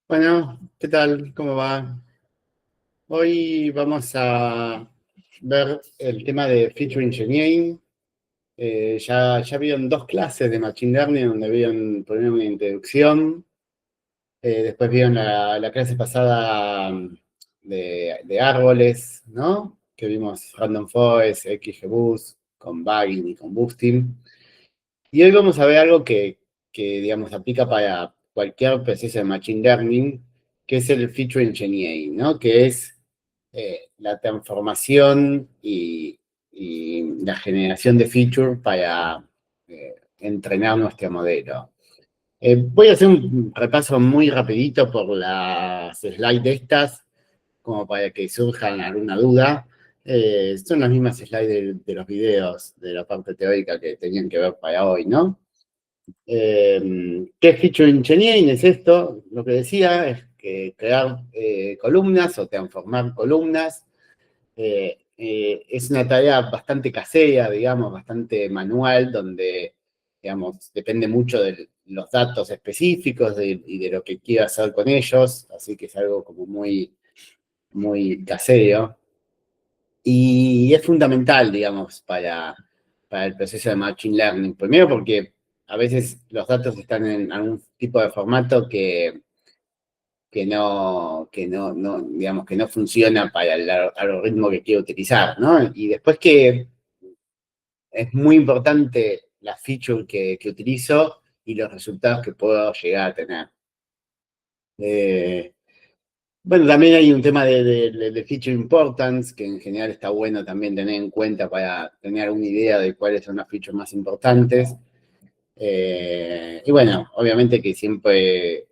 Bueno, ¿qué tal? ¿Cómo va? Hoy vamos a ver el tema de Feature Engineering. Ya vieron dos clases de Machine Learning donde vieron primero una introducción, después vieron la clase pasada de árboles, ¿no? Que vimos Random Forest, XGBoost, con Bagging y con Boosting. Y hoy vamos a ver algo digamos, aplica para cualquier proceso de Machine Learning, que es el Feature Engineering, ¿no? Que es la transformación y la generación de feature para entrenar nuestro modelo. Voy a hacer un repaso muy rapidito por las slides de estas, como para que surjan alguna duda. Son las mismas slides de los videos de la parte teórica que tenían que ver para hoy, ¿no? ¿Qué feature engineering es esto? Lo que decía es que crear columnas o transformar columnas es una tarea bastante casera, digamos, bastante manual, donde, digamos, depende mucho de los datos específicos y de lo que quiera hacer con ellos, así que es algo como muy casero. Y es fundamental, digamos, para el proceso de Machine Learning. Primero porque a veces los datos están en algún tipo de formato digamos, que no funciona para el algoritmo que quiero utilizar, ¿no? Y después que es muy importante la feature que utilizo y los resultados que puedo llegar a tener. Eh, bueno, también hay un tema de feature importance, que en general está bueno también tener en cuenta para tener una idea de cuáles son las features más importantes. Y bueno, obviamente que siempre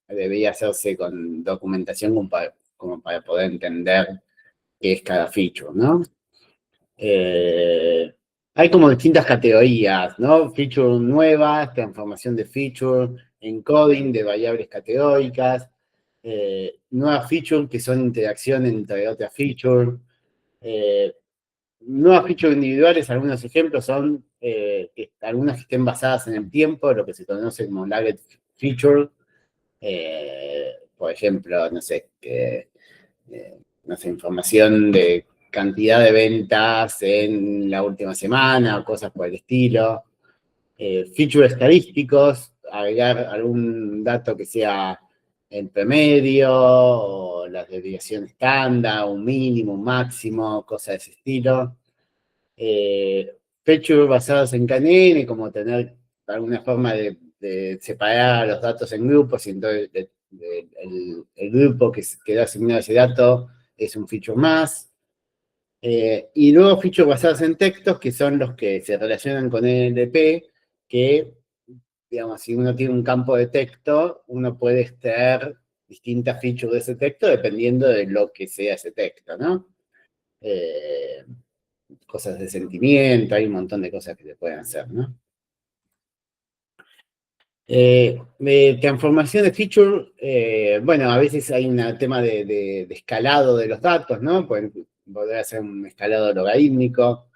debería hacerse con documentación como para poder entender qué es cada feature, ¿no? Eh, Hay como distintas categorías, ¿no? Feature nuevas, transformación de feature, encoding de variables categóricas, nuevas features que son interacción entre otras features, eh, nuevas features individuales, algunos ejemplos son algunas que estén basadas en el tiempo, lo que se conoce como lagged feature, por ejemplo, no sé, información de cantidad de ventas en la última semana o cosas por el estilo. Features estadísticos, agregar algún dato que sea el promedio o la desviación estándar, un mínimo, un máximo, cosas de ese estilo. Features basados en KNN, como tener alguna forma de separar los datos en grupos y entonces el grupo que da asignado a ese dato es un feature más. Y luego features basados en textos, que son los que se relacionan con el NLP, que, digamos, si uno tiene un campo de texto, uno puede extraer distintas features de ese texto dependiendo de lo que sea ese texto, ¿no? Eh, Cosas de sentimiento, hay un montón de cosas que se pueden hacer, ¿no? Transformación de feature, bueno, a veces hay un tema de escalado de los datos, ¿no? Poder hacer un escalado logarítmico.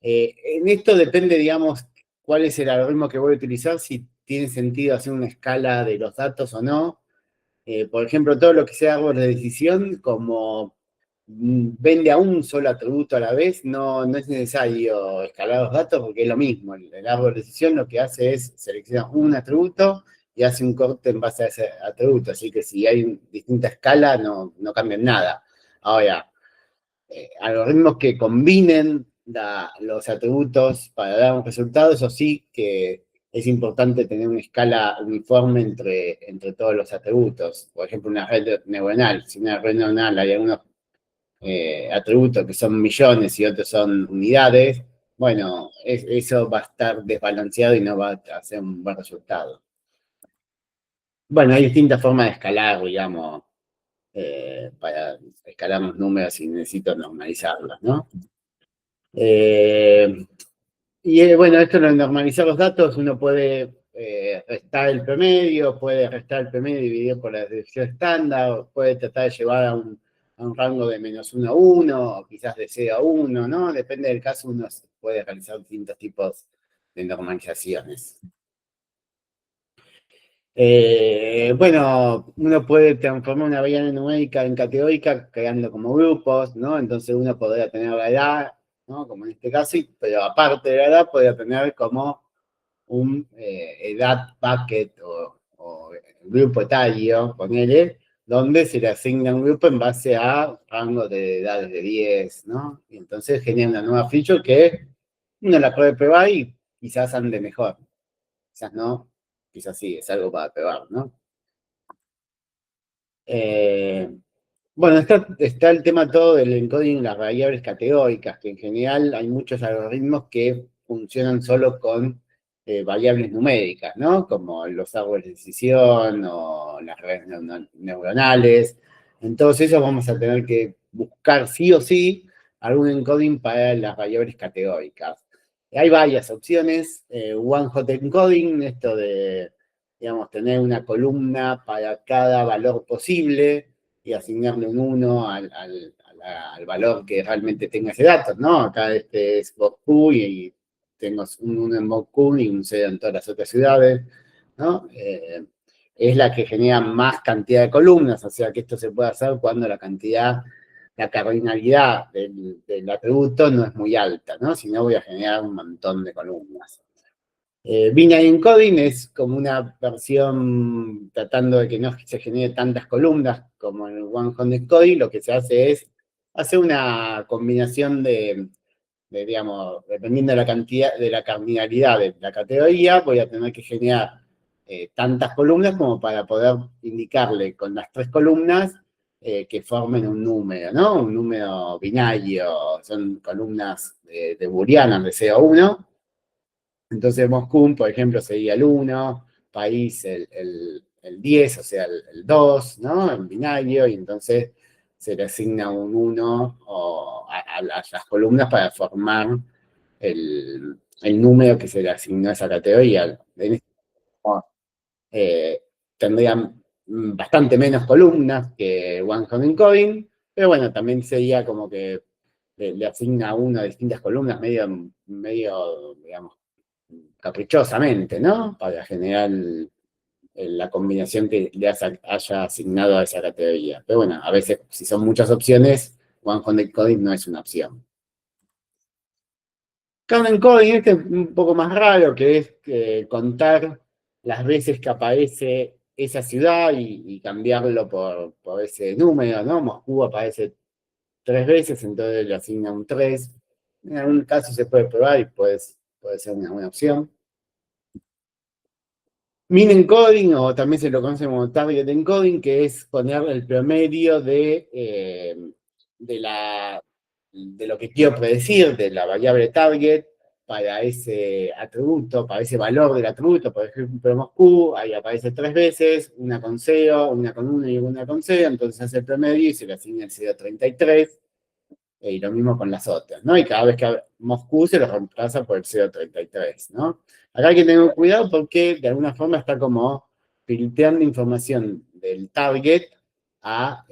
En esto depende, digamos, cuál es el algoritmo que voy a utilizar, si tiene sentido hacer una escala de los datos o no. Por ejemplo, todo lo que sea árbol de decisión, como vende a un solo atributo a la vez, no es necesario escalar los datos porque es lo mismo. El árbol de decisión lo que hace es seleccionar un atributo y hace un corte en base a ese atributo. Así que si hay distinta escala, no cambia nada. Ahora, algoritmos que combinen los atributos para dar un resultado, eso sí que es importante tener una escala uniforme entre todos los atributos. Por ejemplo, una red neuronal. Si en una red neuronal hay algunos atributos que son millones y otros son unidades, bueno, eso va a estar desbalanceado y no va a hacer un buen resultado. Bueno, hay distintas formas de escalar, digamos, para escalar los números y necesito normalizarlos, ¿no? Eh, bueno, esto de normalizar los datos, uno puede restar el promedio, puede restar el promedio dividido por la desviación estándar, puede tratar de llevar a un rango de -1 a 1, o quizás de 0 a 1, ¿no? Depende del caso, uno puede realizar distintos tipos de normalizaciones. Bueno, uno puede transformar una variable numérica en categórica creando como grupos, ¿no? Entonces uno podría tener la edad, ¿no? Como en este caso, pero aparte de la edad, podría tener como un edad bucket o grupo etario, ponele, donde se le asigna un grupo en base a rango de edades de 10, ¿no? Y entonces genera una nueva feature que uno la puede probar y quizás ande mejor, quizás no, quizás sí, es algo para probar, ¿no? Eh, bueno, está el tema todo del encoding en las variables categóricas, que en general hay muchos algoritmos que funcionan solo con variables numéricas, ¿no? Como los árboles de decisión o las redes neuronales. Entonces, eso vamos a tener que buscar sí o sí algún encoding para las variables categóricas. Hay varias opciones. One Hot Encoding, esto de, digamos, tener una columna para cada valor posible y asignarle un 1 al valor que realmente tenga ese dato, ¿no? Acá este es Moscú y tengo un 1 en Moscú y un 0 en todas las otras ciudades, ¿no? Es la que genera más cantidad de columnas, o sea que esto se puede hacer cuando la cardinalidad del atributo no es muy alta, ¿no? Si no voy a generar un montón de columnas. Binary Encoding es como una versión tratando de que no se genere tantas columnas como en el One Hot Encoding. Lo que se hace es hacer una combinación digamos, dependiendo de la cantidad, de la cardinalidad de la categoría, voy a tener que generar tantas columnas como para poder indicarle con las tres columnas que formen un número, ¿no? Un número binario, son columnas de booleanas de 0 a 1. Entonces Moscú, por ejemplo, sería el 1, país el 10, o sea, el 2, ¿no? En binario, y entonces se le asigna un 1 a las columnas para formar el número que se le asignó a esa categoría. En este caso, tendrían bastante menos columnas que One Hot Encoding, pero bueno, también sería como que le asigna a uno distintas columnas medio, digamos, caprichosamente, ¿no? Para generar la combinación que le haya asignado a esa categoría. Pero bueno, a veces, si son muchas opciones, One Hot Coding no es una opción. Count Coding este es un poco más raro, que es contar las veces que aparece esa ciudad y cambiarlo por ese número, ¿no? Moscú aparece 3 veces, entonces le asigna un 3. En algún caso se puede probar y puede ser una buena opción. Mean encoding, o también se lo conoce como target encoding, que es poner el promedio de lo que quiero predecir, de la variable target, para ese atributo, para ese valor del atributo. Por ejemplo, Moscú, ahí aparece 3 veces, una con 0, una con 1 y una con 0, entonces hace el promedio y se le asigna el 0,33. Y lo mismo con las otras, ¿no? Y cada vez que Moscú se lo reemplaza por el 0,33, ¿no? Acá hay que tener cuidado porque de alguna forma está como filtrando información del target al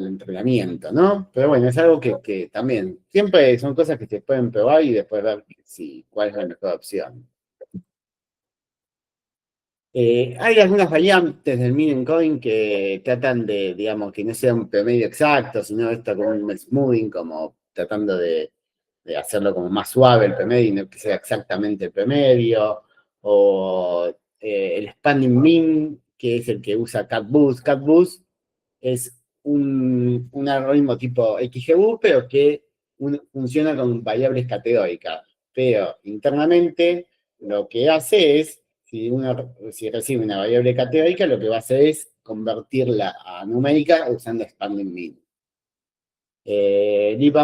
entrenamiento, ¿no? Pero bueno, es algo que también, siempre son cosas que se pueden probar y después ver cuál es la mejor opción. Hay algunas variantes del mean encoding que tratan de, digamos, que no sea un promedio exacto, sino esto como un smoothing, como tratando de hacerlo como más suave el promedio y no que sea exactamente el promedio, o el spanning mean, que es el que usa CatBoost. CatBoost es un algoritmo tipo XGBoost, pero que funciona con variables categóricas. Pero internamente lo que hace es si recibe una variable categórica, lo que va a hacer es convertirla a numérica usando expanding mean. Leave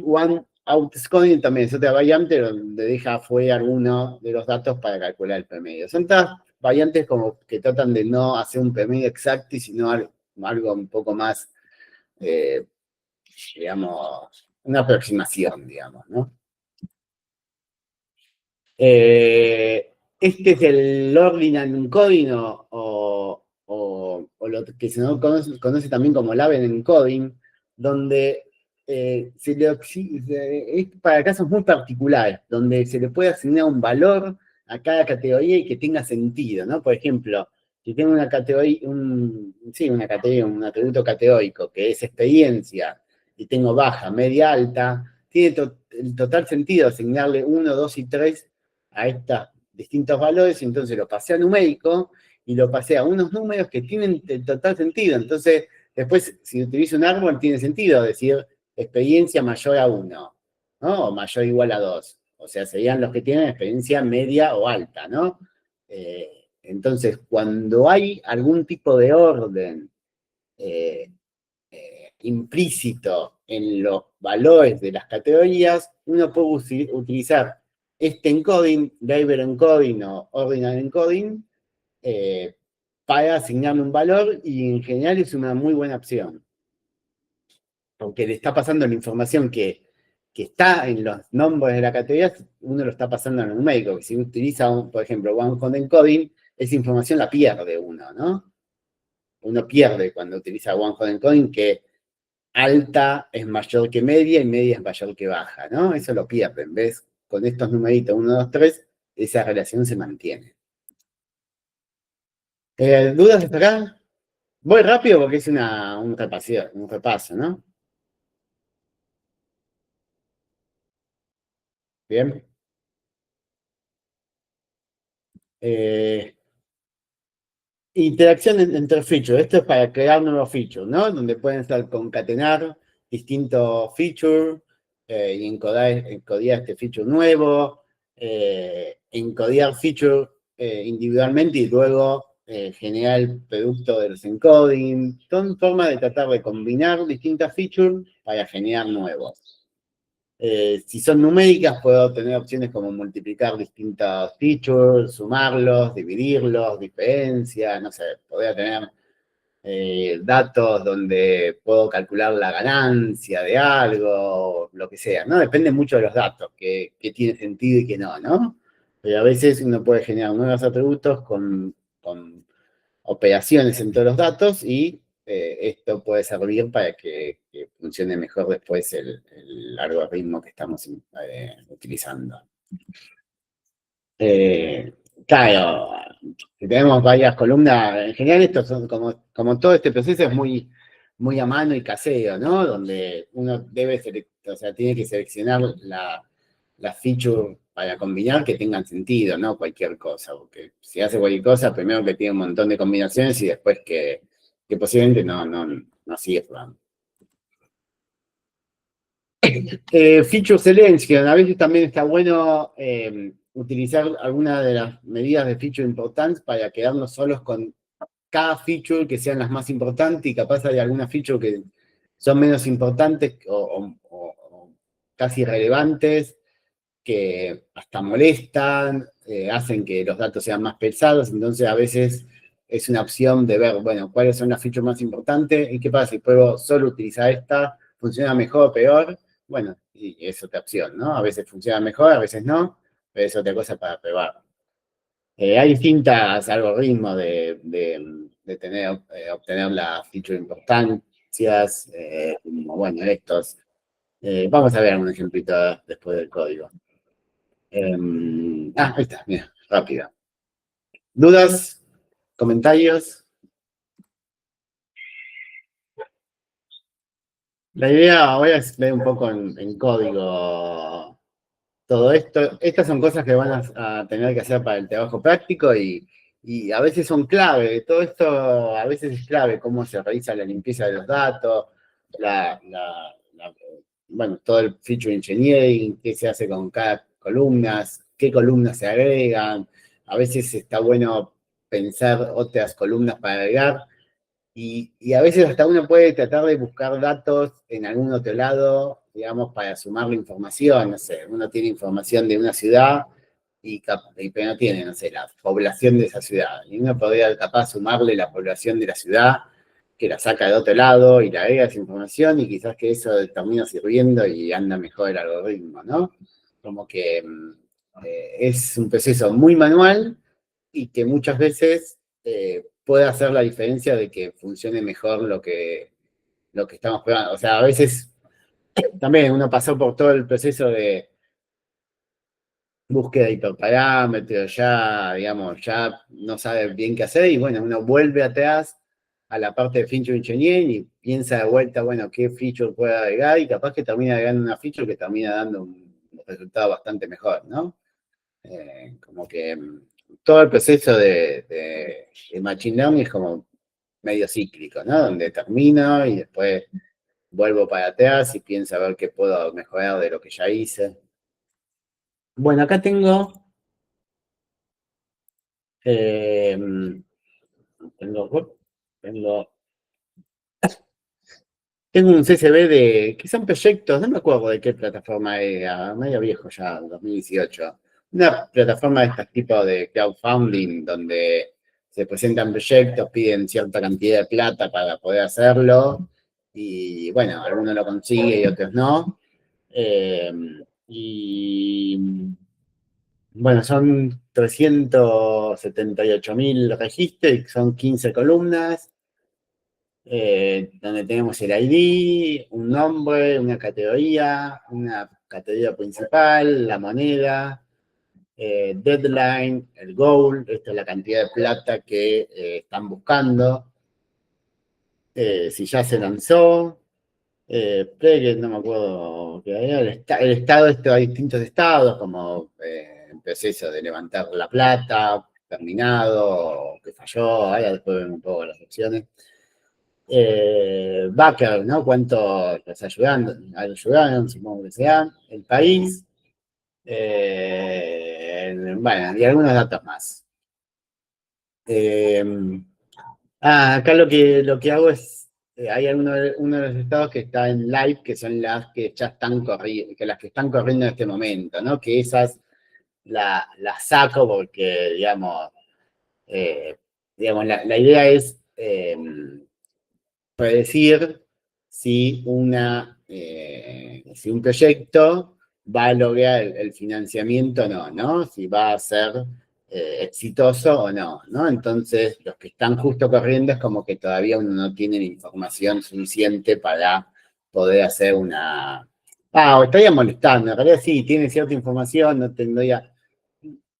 one out scoring también es otra variante donde deja fuera alguno de los datos para calcular el promedio. Son todas variantes como que tratan de no hacer un promedio exacto, sino algo un poco más, digamos, una aproximación, digamos, ¿no? Este es el ordinal encoding o lo que se conoce también como Laven encoding, donde es para casos muy particulares, donde se le puede asignar un valor a cada categoría y que tenga sentido, ¿no? Por ejemplo, si tengo una categoría, sí, una categoría, un atributo categórico que es experiencia, y tengo baja, media, alta, tiene el total sentido asignarle 1, 2 y 3 a estos distintos valores, y entonces lo pasé a numérico y lo pasé a unos números que tienen el total sentido. Entonces, después, si utilizo un árbol, tiene sentido decir experiencia mayor a 1, ¿no? O mayor o igual a 2. O sea, serían los que tienen experiencia media o alta, ¿no? Entonces, cuando hay algún tipo de orden eh, implícito en los valores de las categorías, uno puede utilizar este encoding, driver encoding o ordinal encoding, eh, para asignarle un valor, y en general es una muy buena opción, porque le está pasando la información que está en los nombres de la categoría, uno lo está pasando en el numérico, que si utiliza, por ejemplo, one hot encoding, esa información la pierde uno, ¿no? Uno pierde cuando utiliza one hot encoding, que alta es mayor que media y media es mayor que baja, ¿no? Eso lo pierden, ¿ves? Con estos numeritos 1, 2, 3, esa relación se mantiene. ¿Dudas hasta acá? Voy rápido porque es un repaso, ¿no? Bien. Eh, Interacción entre features. Esto es para crear nuevos features, ¿no? Donde pueden estar concatenar distintos features y encodiar este feature nuevo, encodiar feature individualmente y luego generar el producto de los encoding. Son formas de tratar de combinar distintas features para generar nuevos. Si son numéricas, puedo tener opciones como multiplicar distintos features, sumarlos, dividirlos, diferencias, no sé, podría tener datos donde puedo calcular la ganancia de algo, lo que sea, ¿no? Depende mucho de los datos, que tiene sentido y que no, ¿no? Pero a veces uno puede generar nuevos atributos con operaciones en todos los datos, y esto puede servir para que funcione mejor después el algoritmo que estamos utilizando. Eh, claro, si tenemos varias columnas, en general esto son como todo este proceso es muy a mano y casero, ¿no? Donde uno o sea, tiene que seleccionar la feature para combinar que tengan sentido, no cualquier cosa, porque si hace cualquier cosa, primero que tiene un montón de combinaciones y después que posiblemente no sirvan. Feature selection, a veces también está bueno utilizar alguna de las medidas de feature importantes para quedarnos solos con cada feature que sean las más importantes, y capaz hay algunas features que son menos importantes o casi irrelevantes, que hasta molestan, hacen que los datos sean más pesados. Entonces a veces es una opción de ver, bueno, cuáles son las features más importantes y qué pasa si puedo solo utilizar esta, funciona mejor o peor. Bueno, y es otra opción, ¿no? A veces funciona mejor, a veces no, pero es otra cosa para probar. Hay distintas algoritmos obtener las features importancias, como, bueno, estos. Vamos a ver un ejemplito después del código. Ahí está, mira, rápido. ¿Dudas? ¿Comentarios? La idea ahora es ver un poco en código todo esto. Estas son cosas que van a tener que hacer para el trabajo práctico, y a veces son clave. Todo esto a veces es clave, cómo se realiza la limpieza de los datos, bueno, todo el feature engineering, qué se hace con cada columna, qué columnas se agregan. A veces está bueno pensar otras columnas para agregar. Y a veces hasta uno puede tratar de buscar datos en algún otro lado, digamos, para sumar la información. No sé, uno tiene información de una ciudad pero no tiene, no sé, la población de esa ciudad. Y uno podría capaz sumarle la población de la ciudad, que la saca de otro lado y le agrega esa información, y quizás que eso termina sirviendo y anda mejor el algoritmo, ¿no? Como que es un proceso muy manual, y que muchas veces puede hacer la diferencia de que funcione mejor lo que estamos probando. O sea, a veces también uno pasó por todo el proceso búsqueda de hiperparámetros, ya, digamos, ya no sabe bien qué hacer y bueno, uno vuelve atrás a la parte de feature engineering y piensa de vuelta, bueno, qué feature puede agregar y capaz que termina agregando una feature que termina dando un resultado bastante mejor, ¿no? Como que todo el proceso de Machine Learning es como medio cíclico, ¿no? Donde termino y después vuelvo para atrás y pienso a ver qué puedo mejorar de lo que ya hice. Bueno, acá eh, tengo, tengo, tengo un CSV que son proyectos, no me acuerdo de qué plataforma era, medio viejo ya, 2018. Una plataforma de este tipo de crowdfunding donde se presentan proyectos, piden cierta cantidad de plata para poder hacerlo y bueno, algunos lo consiguen y otros no. Eh, y bueno, son 378.000 registros, son 15 columnas, donde tenemos el ID, un nombre, una categoría principal, la moneda, deadline, el goal, esta es la cantidad de plata que están buscando, si ya se lanzó, que no me acuerdo qué era, el estado, hay distintos estados, como el proceso de levantar la plata, terminado, que falló, ahora después vemos un poco las opciones. Backer, ¿no? ¿Cuánto les ayudaron? Supongo que sea. El país. Bueno, y algunos datos más. Eh, acá lo que hago es, hay uno de los estados que está en live, que son las que ya están corriendo, que las que están corriendo en este momento, ¿no? Que esas las saco porque, eh, la idea es predecir si un proyecto va a lograr el financiamiento o no, ¿no? Si va a ser exitoso o no, ¿no? Entonces, los que están justo corriendo es como que todavía uno no tiene la información suficiente para poder hacer una... Ah, o estaría molestando, en realidad sí, tiene cierta información, no tendría...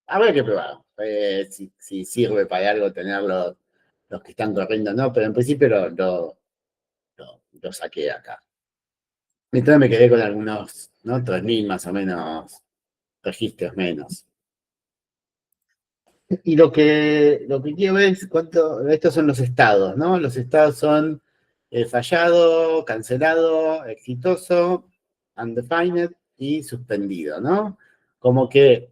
Habrá que probar, si sirve para algo tenerlo los que están corriendo, ¿no? Pero en principio lo saqué de acá. Entonces me quedé con algunos, ¿no? 3.000 más o menos registros menos. Y lo que quiero ver es estos son los estados, ¿no? Los estados son fallado, cancelado, exitoso, undefined y suspendido, ¿no? Como que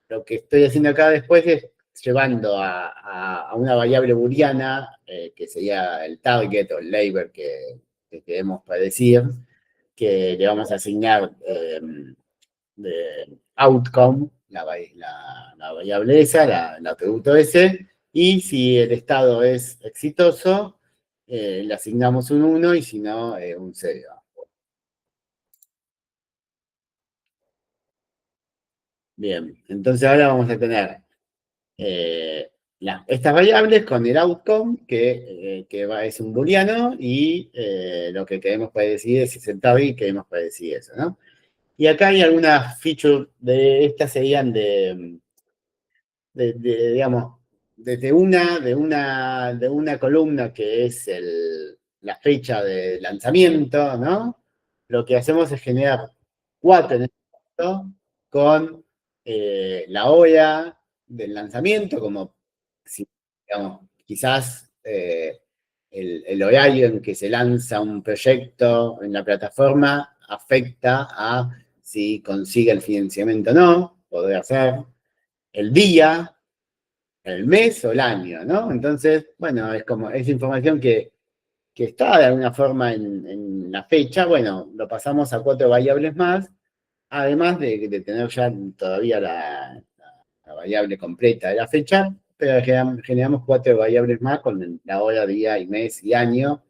lo que estoy haciendo acá después es llevando a una variable booleana, que sería el target o el label que queremos predecir, que le vamos a asignar de outcome, la variable esa, la atributo ese, y si el estado es exitoso, le asignamos un 1 y si no, un 0. Bien, entonces ahora vamos a tener eh, estas variables con el outcome, es un booleano, y lo que queremos predecir es si es el target, queremos predecir eso, ¿no? Y acá hay algunas features de estas serían digamos, desde de una columna que es la fecha de lanzamiento, ¿no? Lo que hacemos es generar 4 en este caso, con la hora del lanzamiento, como si, digamos, quizás el horario en que se lanza un proyecto en la plataforma afecta a si consigue el financiamiento o no, podría ser el día, el mes o el año, ¿no? Entonces, bueno, es como esa información que está de alguna forma en la fecha, bueno, lo pasamos a 4 variables más, además de tener ya todavía la variable completa de la fecha, pero generamos 4 variables más con la hora, día y mes y año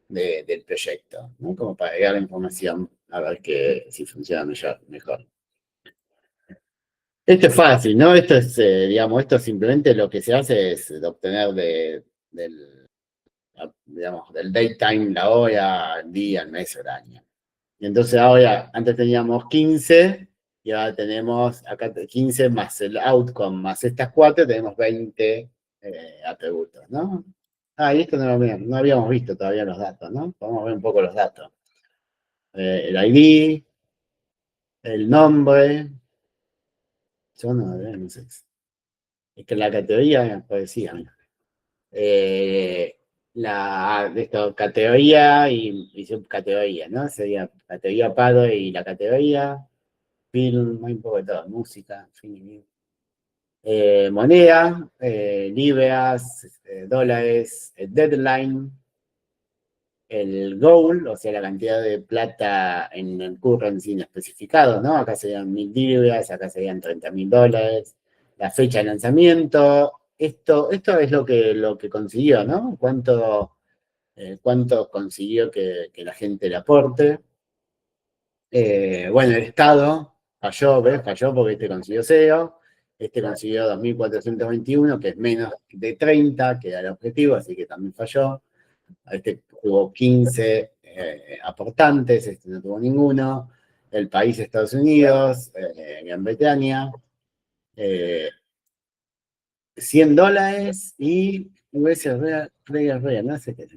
del proyecto, ¿no? Como para agregar la información a ver si funciona mejor. Esto es fácil, ¿no? Esto simplemente lo que se hace es obtener del daytime, la hora, el día, el mes o el año. Y entonces ahora, antes teníamos 15, y ahora tenemos acá 15 más el outcome más estas 4, tenemos 20 atributos, ¿no? Y esto no habíamos visto todavía los datos, ¿no? Vamos a ver un poco los datos. El ID, el nombre, yo no sé. Es que la categoría parecía, de esto, categoría y subcategoría, ¿no? Sería categoría paro y la categoría, film, hay un poco de todo, música, fin, moneda, libras, dólares, deadline, el goal, o sea, la cantidad de plata en el currency especificado, ¿no? Acá serían 1.000 libras, acá serían $30.000, la fecha de lanzamiento. Esto es lo que consiguió, ¿no? Cuánto consiguió que la gente le aporte. Bueno, el Estado falló, ¿ves? Falló porque este consiguió 0, este consiguió 2.421, que es menos de 30, que era el objetivo, así que también falló. Este tuvo 15 aportantes, este no tuvo ninguno. El país Estados Unidos, Gran Bretaña, $100 y Real, no sé qué es.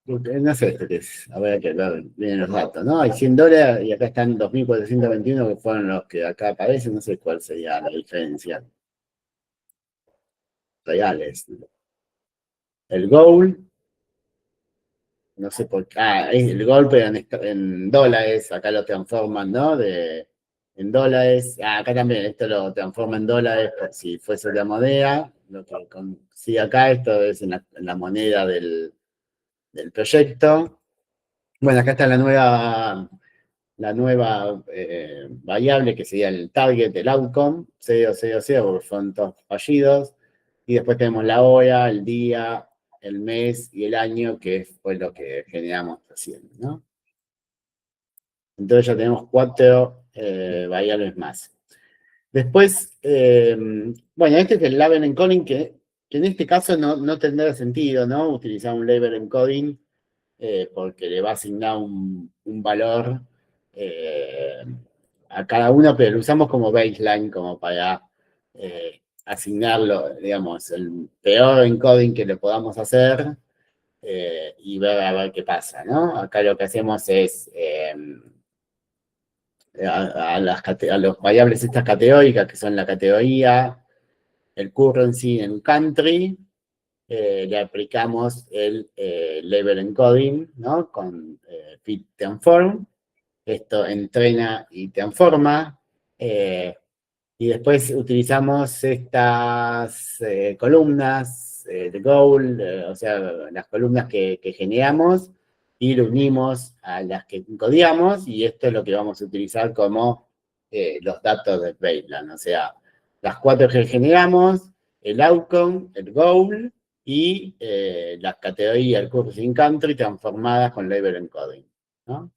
No sé esto qué es, habrá que ver bien los datos, ¿no? Hay $100 y acá están 2.421 que fueron los que acá aparecen, no sé cuál sería la diferencia. Reales. El goal, no sé por qué. Es el golpe en dólares, acá lo transforman, ¿no? En dólares. Acá también, esto lo transforma en dólares por si fuese la moneda. Lo que consigue acá, esto es en la moneda del proyecto. Bueno, acá está la nueva variable que sería el target, el outcome, 0, 0, 0, porque son todos fallidos. Y después tenemos la hora, el día, el mes y el año, que fue lo que generamos recién, ¿no? Entonces ya tenemos 4 variables más. Después, bueno, este es el label encoding, que en este caso no tendrá sentido, ¿no? Utilizar un label encoding porque le va a asignar un valor a cada uno, pero lo usamos como baseline, como para asignarlo, digamos, el peor encoding que le podamos hacer y ver a ver qué pasa, ¿no? Acá lo que hacemos es a los variables estas categóricas, que son la categoría, el currency en country, le aplicamos el label encoding, ¿no? Con fit transform. Esto entrena y transforma. Y después utilizamos estas columnas de goal, o sea, las columnas que generamos y lo unimos a las que encodiamos y esto es lo que vamos a utilizar como los datos de baseline, o sea, las 4 que generamos, el outcome, el goal y las categorías, el curso in country transformadas con label encoding, ¿no?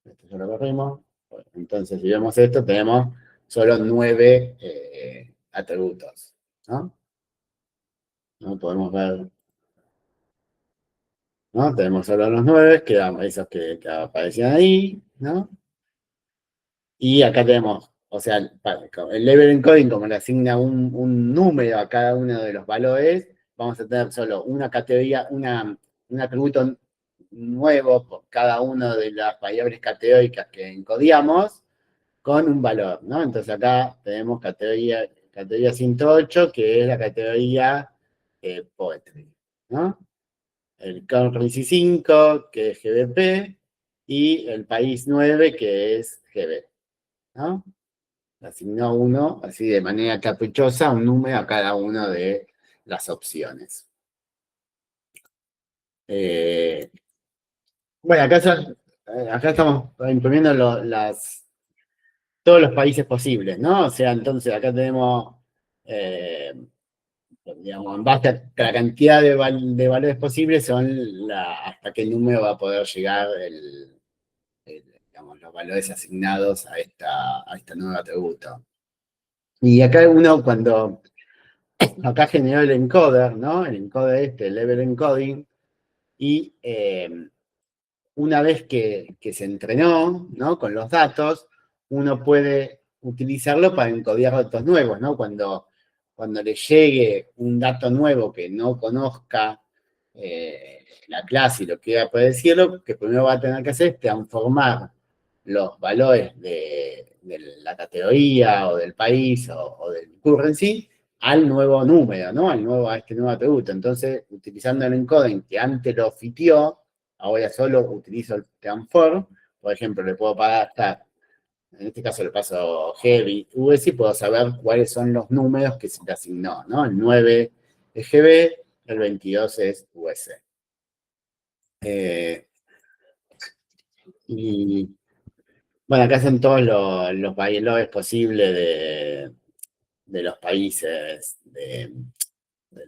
Esto ya lo corrimos. Bueno, entonces, si vemos esto, tenemos solo 9 atributos, ¿no? No podemos ver, ¿no? Tenemos solo los 9, que eran esos que aparecían ahí, ¿no? Y acá tenemos, o sea, el level encoding, como le asigna un número a cada uno de los valores, vamos a tener solo una categoría, un atributo nuevo por cada una de las variables categóricas que encodiamos, con un valor, ¿no? Entonces acá tenemos categoría 108, que es la categoría Poetry, ¿no? El Currency 5, que es GBP, y el País 9, que es GB, ¿no? Asignó uno, así de manera caprichosa, un número a cada una de las opciones. Bueno, acá estamos imprimiendo todos los países posibles, ¿no? O sea, entonces acá tenemos, digamos, en base a la cantidad de valores posibles, son hasta qué número va a poder llegar digamos, los valores asignados a esta nueva atributo. Y acá acá generó el encoder, ¿no? El encoder el level encoding, y una vez que se entrenó, ¿no? Con los datos, uno puede utilizarlo para encodiar datos nuevos, ¿no? Cuando le llegue un dato nuevo que no conozca la clase y lo que iba a predecirlo, lo que primero va a tener que hacer es transformar los valores de la categoría o del país o del currency al nuevo número, ¿no? A este nuevo atributo. Entonces, utilizando el encoding que antes lo fitió, ahora solo utilizo el transform. Por ejemplo, le puedo pasar, en este caso le paso GB, US y puedo saber cuáles son los números que se le asignó, ¿no? El 9 es GB, el 22 es US. Eh, y bueno, acá son todos los valores posibles de los países, de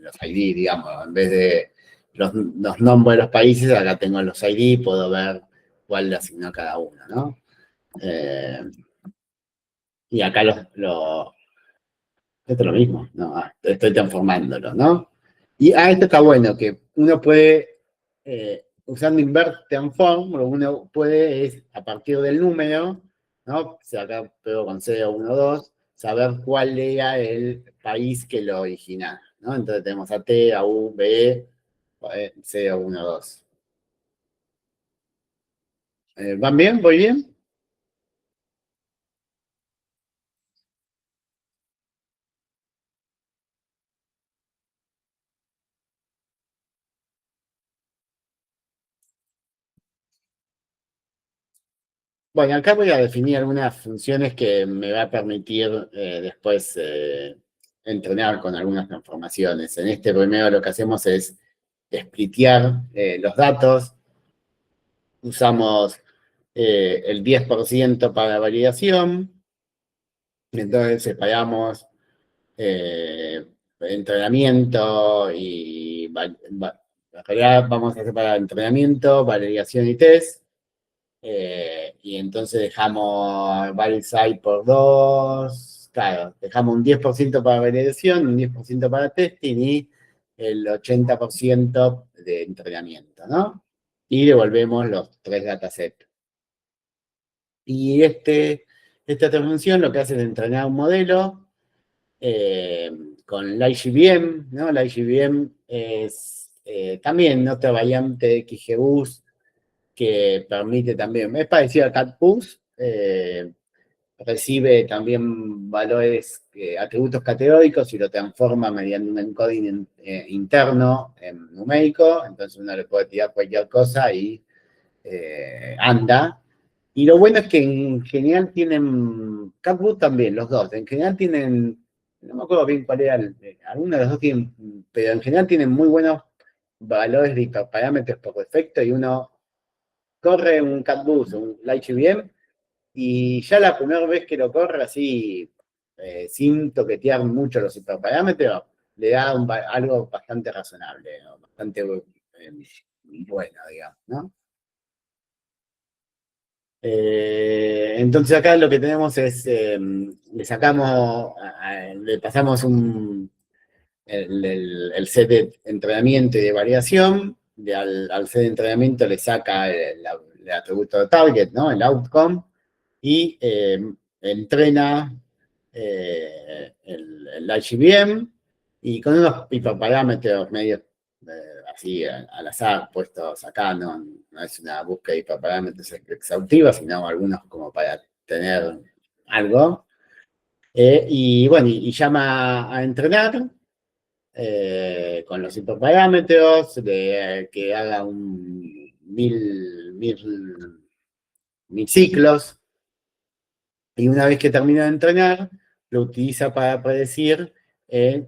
los ID, digamos, en vez de los nombres de los países, acá tengo los ID, puedo ver cuál le asignó cada uno, ¿no? Y acá esto es lo mismo, ¿no? Estoy transformándolo, ¿no? Y esto está bueno, que uno puede, usando invert transform, lo que uno puede es, a partir del número, ¿no? Si acá pego con 0, 1, 2, saber cuál era el país que lo origina, ¿no? Entonces tenemos a T, a U, B, 0, 1, 2. ¿Van bien? ¿Voy bien? Bueno, acá voy a definir algunas funciones que me va a permitir después entrenar con algunas transformaciones. En este primero lo que hacemos es splitear los datos. Usamos el 10% para validación. Entonces separamos eh, entrenamiento en realidad vamos a separar entrenamiento, validación y test. Y entonces dejamos Valsite por 2, claro, dejamos un 10% para validación, un 10% para testing y el 80% de entrenamiento, ¿no? Y devolvemos los tres datasets. Y esta otra función lo que hace es entrenar un modelo eh, con la IGBM, ¿no? La IGBM es también otra variante de XGBoost que permite también, es parecido a CatBoost, recibe también valores, atributos categóricos y lo transforma mediante un encoding interno en numérico, entonces uno le puede tirar cualquier cosa y anda. Y lo bueno es que en general tienen, CatBoost también, los dos, en general tienen, no me acuerdo bien cuál era, algunos de los dos tienen, pero en general tienen muy buenos valores de hiperparámetros por defecto y uno corre un CatBoost, un LightGBM, y ya la primera vez que lo corre así, sin toquetear mucho los hiperparámetros, le da algo bastante razonable, ¿no? Bastante bueno, digamos, ¿no? Entonces acá lo que tenemos es, le sacamos, le pasamos el set de entrenamiento y de variación, al set de entrenamiento le saca el atributo de target, ¿no? El outcome, y entrena el IGBM y con unos hiperparámetros medio así al azar puestos acá, no es una búsqueda de hiperparámetros exhaustiva, sino algunos como para tener algo. Y bueno, y llama a entrenar con los hiperparámetros, que haga mil ciclos, y una vez que termina de entrenar, lo utiliza para predecir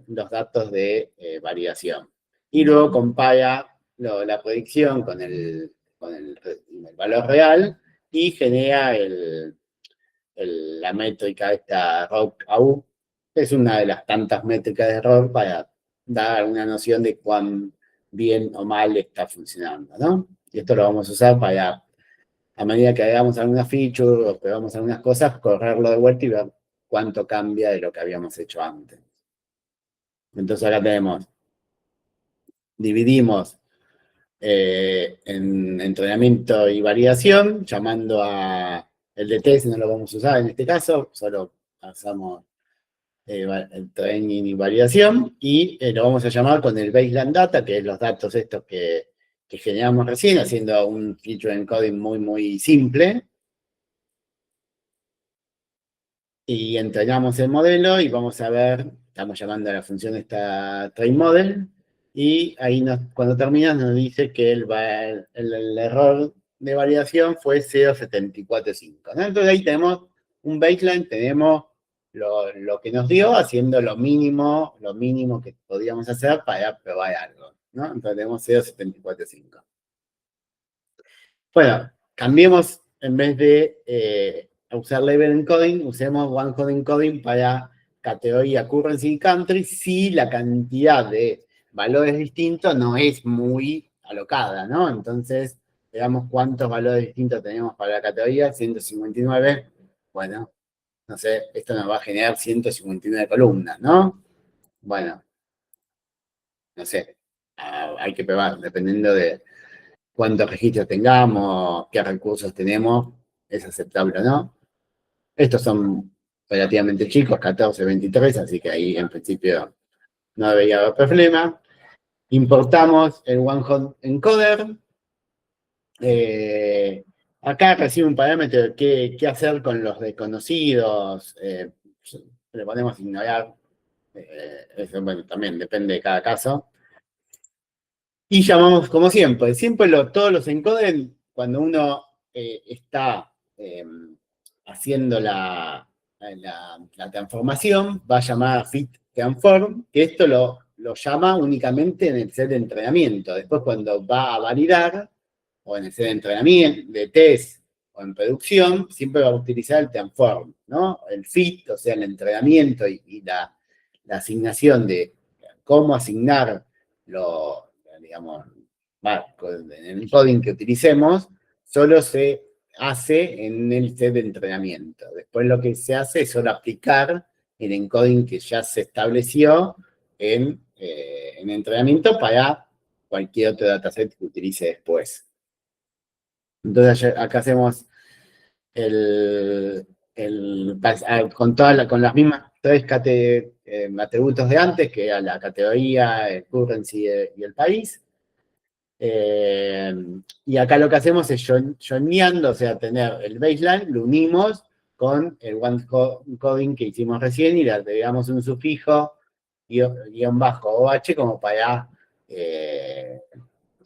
los datos de validación. Y luego compara la predicción con el valor real y genera la métrica esta ROC-AU, que es una de las tantas métricas de error para dar una noción de cuán bien o mal está funcionando, ¿no? Y esto lo vamos a usar para, a medida que hagamos alguna feature o probamos algunas cosas, correrlo de vuelta y ver cuánto cambia de lo que habíamos hecho antes. Entonces acá dividimos en entrenamiento y validación, llamando a el de test, no lo vamos a usar en este caso, solo usamos el training y validación, y lo vamos a llamar con el baseline data, que es los datos estos que generamos recién, haciendo un feature encoding muy simple. Y entrenamos el modelo y vamos a ver, estamos llamando a la función esta train model, y ahí cuando terminas nos dice que el error de validación fue 0.745, ¿no? Entonces ahí tenemos un baseline, tenemos lo que nos dio, haciendo lo mínimo que podíamos hacer para probar algo, ¿no? Entonces tenemos 0.745. Bueno, cambiemos, en vez de usar label encoding, usemos one hot encoding para categoría currency y country, si la cantidad de valores distintos no es muy alocada, ¿no? Entonces, veamos cuántos valores distintos tenemos para la categoría, 159. Bueno, no sé, esto nos va a generar 159 columnas, ¿no? Bueno, no sé, hay que probar, dependiendo de cuántos registros tengamos, qué recursos tenemos, es aceptable o no. Estos son relativamente chicos, 14, 23, así que ahí en principio no debería haber problema. Importamos el one-hot encoder. Acá recibe un parámetro de qué hacer con los desconocidos. Le ponemos ignorar. Eso, bueno, también depende de cada caso. Y llamamos, como siempre, todos los encoders, cuando uno está haciendo la transformación, va a llamar a fit transform, que esto lo llama únicamente en el set de entrenamiento. Después, cuando va a validar, o en el set de entrenamiento, de test, o en producción, siempre va a utilizar el transform, ¿no? El fit, o sea, el entrenamiento y la asignación de cómo asignar digamos, en el coding que utilicemos, solo se hace en el set de entrenamiento. Después lo que se hace es solo aplicar el encoding que ya se estableció en entrenamiento para cualquier otro dataset que utilice después. Entonces acá hacemos con las mismas tres atributos de antes, que era la categoría, el currency y el país. Y acá lo que hacemos es joineando, o sea, tener el baseline, lo unimos con el one coding que hicimos recién y le agregamos un sufijo guión bajo OH como para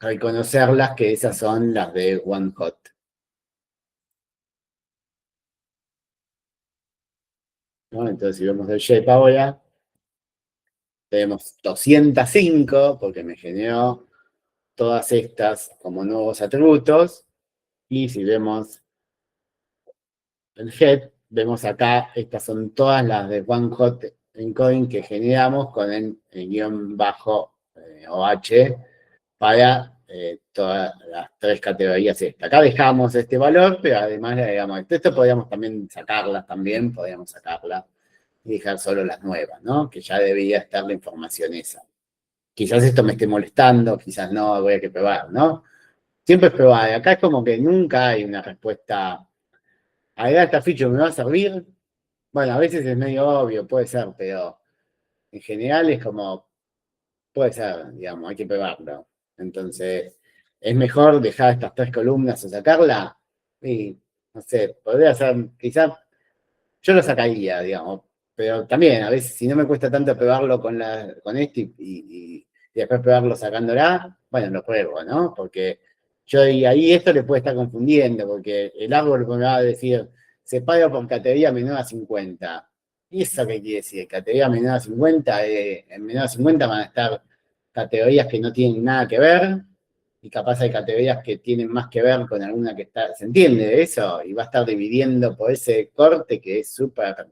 reconocerlas, que esas son las de one hot. ¿No? Entonces, si vemos el shape ahora, tenemos 205, porque me generó todas estas como nuevos atributos. Y si vemos el head, vemos acá, estas son todas las de one hot encoding que generamos con el guión bajo OH para todas las tres categorías estas. Acá dejamos este valor, pero además le agregamos esto podríamos también sacarlas y dejar solo las nuevas, ¿no? Que ya debería estar la información esa. Quizás esto me esté molestando, quizás no, voy a que probar, ¿no? Siempre es probar. Acá es como que nunca hay una respuesta. ¿Agregar esta feature me va a servir? Bueno, a veces es medio obvio, puede ser, pero en general es como, puede ser, digamos, hay que probarlo. Entonces, es mejor dejar estas tres columnas o sacarla. Y, no sé, podría ser, quizás yo lo sacaría, digamos, pero también a veces si no me cuesta tanto probarlo con esto y después probarlo sacándola, bueno, lo pruebo, ¿no? Porque y ahí esto le puede estar confundiendo, porque el árbol me va a decir, separo por categoría menor a 50. ¿Y eso qué quiere decir? Categoría menor a 50, en menor a 50 van a estar categorías que no tienen nada que ver, y capaz hay categorías que tienen más que ver con alguna que está, ¿se entiende eso? Y va a estar dividiendo por ese corte que es súper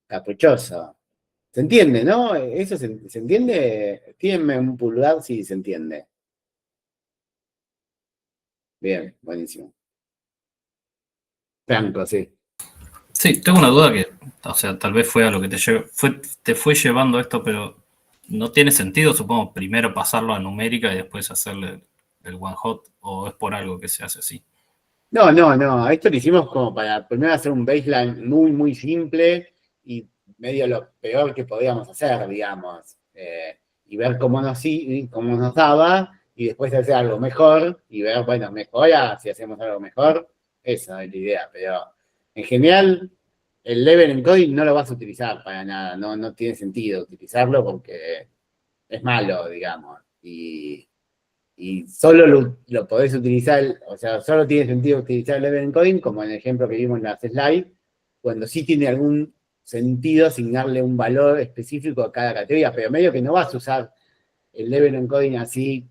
caprichoso. ¿Se entiende, no? ¿Eso se entiende? Tírenme un pulgar si se entiende. Bien, buenísimo. Franco, sí. Sí, tengo una duda que, o sea, tal vez fue a lo que te fue llevando esto, pero no tiene sentido, supongo, primero pasarlo a numérica y después hacerle el one hot o es por algo que se hace así? No, esto lo hicimos como para primero hacer un baseline muy, muy simple y medio lo peor que podíamos hacer, digamos, y ver cómo nos daba y después hacer algo mejor y ver, bueno, mejora si hacemos algo mejor, esa es la idea, pero en general el level encoding no lo vas a utilizar para nada, no tiene sentido utilizarlo porque es malo, digamos, y solo lo podés utilizar, o sea, solo tiene sentido utilizar el level encoding, como en el ejemplo que vimos en las slides, cuando sí tiene algún sentido asignarle un valor específico a cada categoría, pero medio que no vas a usar el level encoding así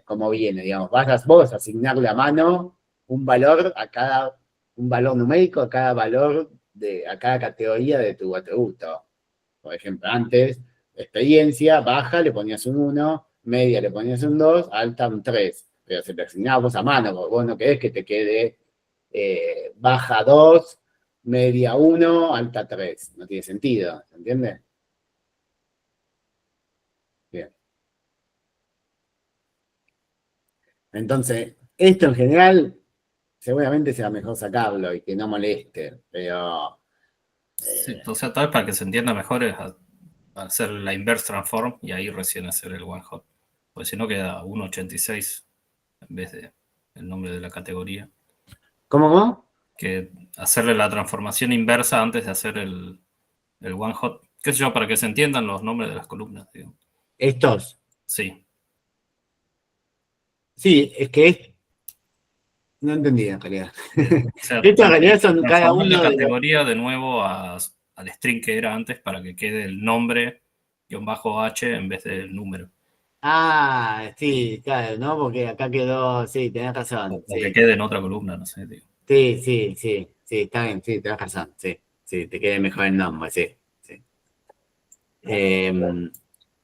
como viene, digamos, vos a asignarle a mano un valor un valor numérico a cada categoría de tu atributo. Por ejemplo, antes, experiencia, baja, le ponías un 1, media le ponías un 2, alta un 3. Pero se te asignaba vos a mano, porque vos no querés que te quede baja 2, media 1, alta 3. No tiene sentido, ¿se entiende? Bien. Entonces, esto en general, seguramente será mejor sacarlo y que no moleste, pero Sí, o sea, tal vez para que se entienda mejor es hacer la inverse transform y ahí recién hacer el one hot. Porque si no queda 1.86 en vez de el nombre de la categoría. ¿cómo? Que hacerle la transformación inversa antes de hacer el one hot. ¿Qué sé yo? Para que se entiendan los nombres de las columnas, digo. Estos. Sí. Sí, es que no entendí en realidad. O sea, Estos en realidad son cada transformar la uno de los. categoría de nuevo al string que era antes para que quede el nombre -h en vez del número. Ah, sí, claro, ¿no? Porque acá quedó, sí, tenés razón, O que sí. quede en otra columna, no sé, digo. Sí, está bien, sí, tenés razón, sí, te quede mejor el nombre, sí.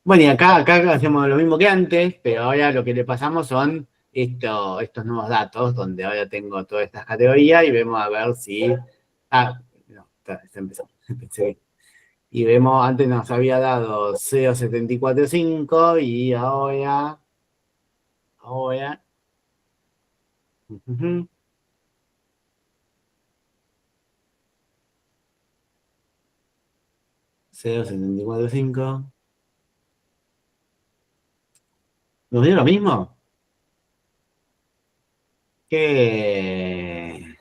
Bueno, y acá hacemos lo mismo que antes, pero ahora lo que le pasamos son estos nuevos datos, donde ahora tengo todas estas categorías y vemos a ver si. Ah, no, está empezó. Pensé y vemos, antes nos había dado 0,745 y ahora, ujú, 0,745. ¿Nos dio lo mismo? ¿Qué?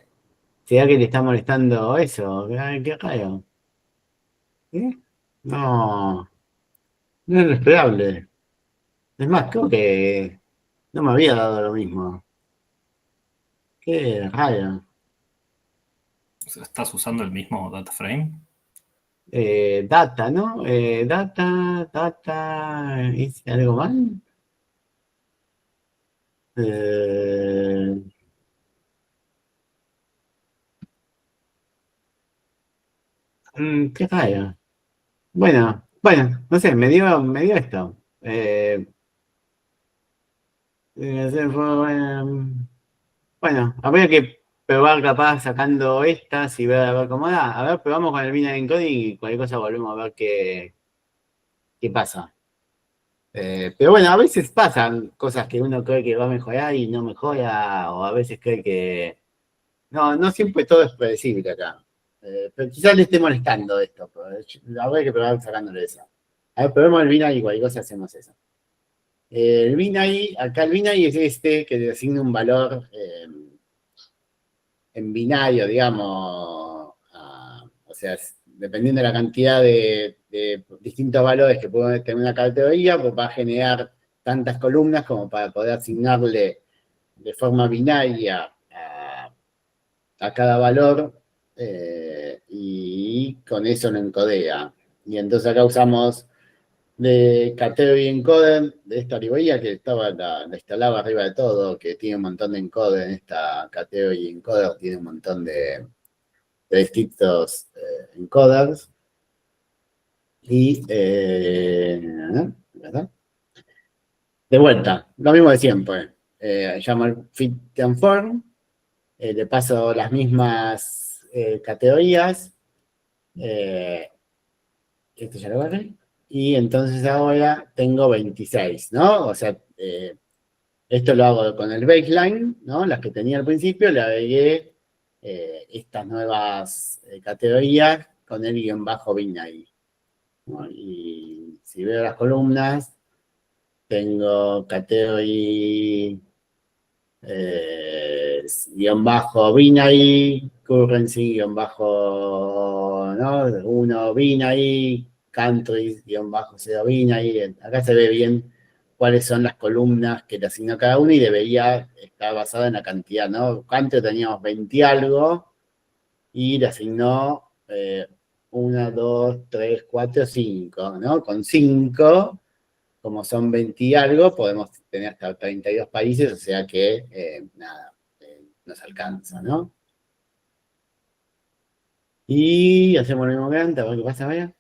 ¿Será que le está molestando eso? ¿Qué raro? ¿Eh? No, no es lo esperable. Es más, creo que no me había dado lo mismo. Qué raro. O sea, ¿estás usando el mismo data frame? Data, ¿no? ¿hice algo mal? Eh, qué raro. Bueno, no sé, me dio esto. Bueno, habría que probar capaz sacando estas y ver a ver cómo da. A ver, probamos con el binary encoding y cualquier cosa volvemos a ver qué pasa. Pero bueno, a veces pasan cosas que uno cree que va a mejorar y no mejora, o a veces cree que. No siempre todo es predecible acá. Pero quizás le esté molestando esto, pero habría que probar sacándole eso. A ver, probemos el binary y cualquier cosa hacemos eso. El binary, acá el binary es este que le asigna un valor en binario, digamos, o sea, dependiendo de la cantidad de distintos valores que puede tener una categoría, pues va a generar tantas columnas como para poder asignarle de forma binaria a cada valor y con eso lo encodea. Y entonces acá usamos de Category Encoder, de esta librería que la instalaba arriba de todo, que tiene un montón de encoder en esta Category Encoder, tiene un montón de distintos encoders. Y, ¿verdad? De vuelta, lo mismo de siempre. Llamo el fit and form, le paso las mismas categorías, esto ya lo agarré, y entonces ahora tengo 26, ¿no? O sea, Esto lo hago con el baseline, ¿no? Las que tenía al principio, le agregué estas nuevas categorías con el guión bajo binary, ¿no? Y si veo las columnas, tengo category guión bajo binary, currency guión bajo, ¿no? 1 binary, countries guión bajo 0 binary. Acá se ve bien cuáles son las columnas que le asigno a cada una y debería estar basada en la cantidad, ¿no? Antes teníamos 20 y algo y le asignó 1, 2, 3, 4, 5, ¿no? Con 5, como son 20 y algo, podemos tener hasta 32 países, o sea que, nada, nos alcanza, ¿no? Y hacemos lo mismo que antes, a ver qué pasa, vaya.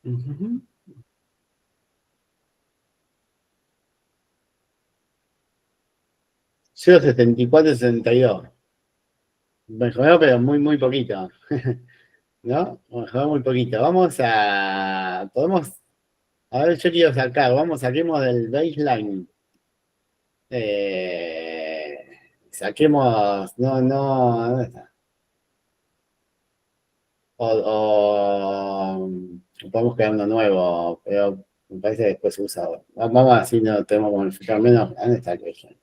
Ujú. 0,7462. Mejoró, pero muy, muy poquito. ¿No? Mejoró muy poquito. Podemos, a ver, yo quiero sacar, saquemos del baseline. Saquemos, no, ¿dónde está? O podemos crear uno nuevo, pero me parece que después se usa. Vamos así, no tenemos como fijar menos. ¿Dónde está el baseline?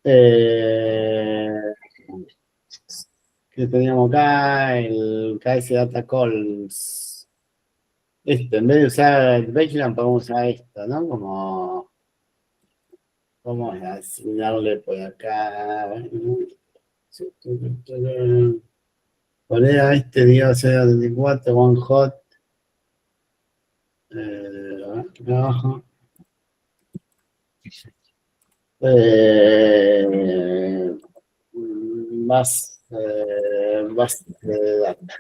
Eh, que teníamos acá, el KS Data Calls. En vez de usar el baseline, podemos usar esto, ¿no? Vamos a asignarle por acá. Poner a este día 0.24, one hot. Abajo. Eh, más data.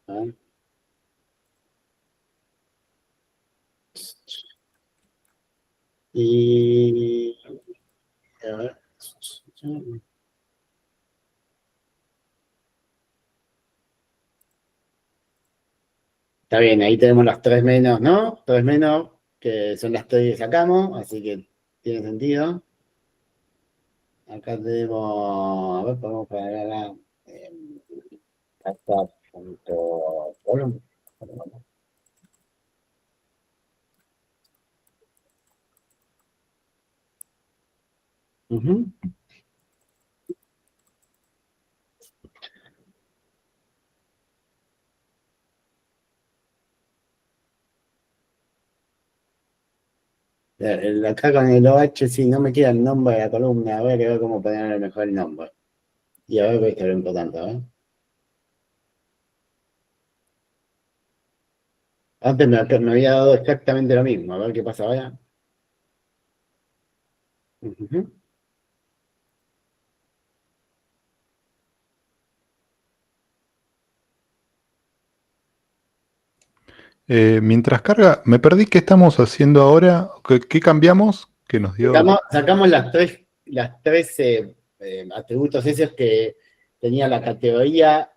¿Ah? Y a ver. Está bien, ahí tenemos las tres menos, ¿no? Tres menos, que son las tres que sacamos, así que tiene sentido. Acá tenemos, a ver, podemos poner acá, eh, data.column. Ujú. Acá con el OH, sí, no me queda el nombre de la columna, voy a ver cómo ponerle mejor el nombre. Y a ver qué es lo importante, ¿eh? Antes me había dado exactamente lo mismo, a ver qué pasa ahora. Ujú. Mientras carga, me perdí qué estamos haciendo ahora, qué cambiamos, que nos dio. Sacamos las tres atributos esos que tenía la categoría,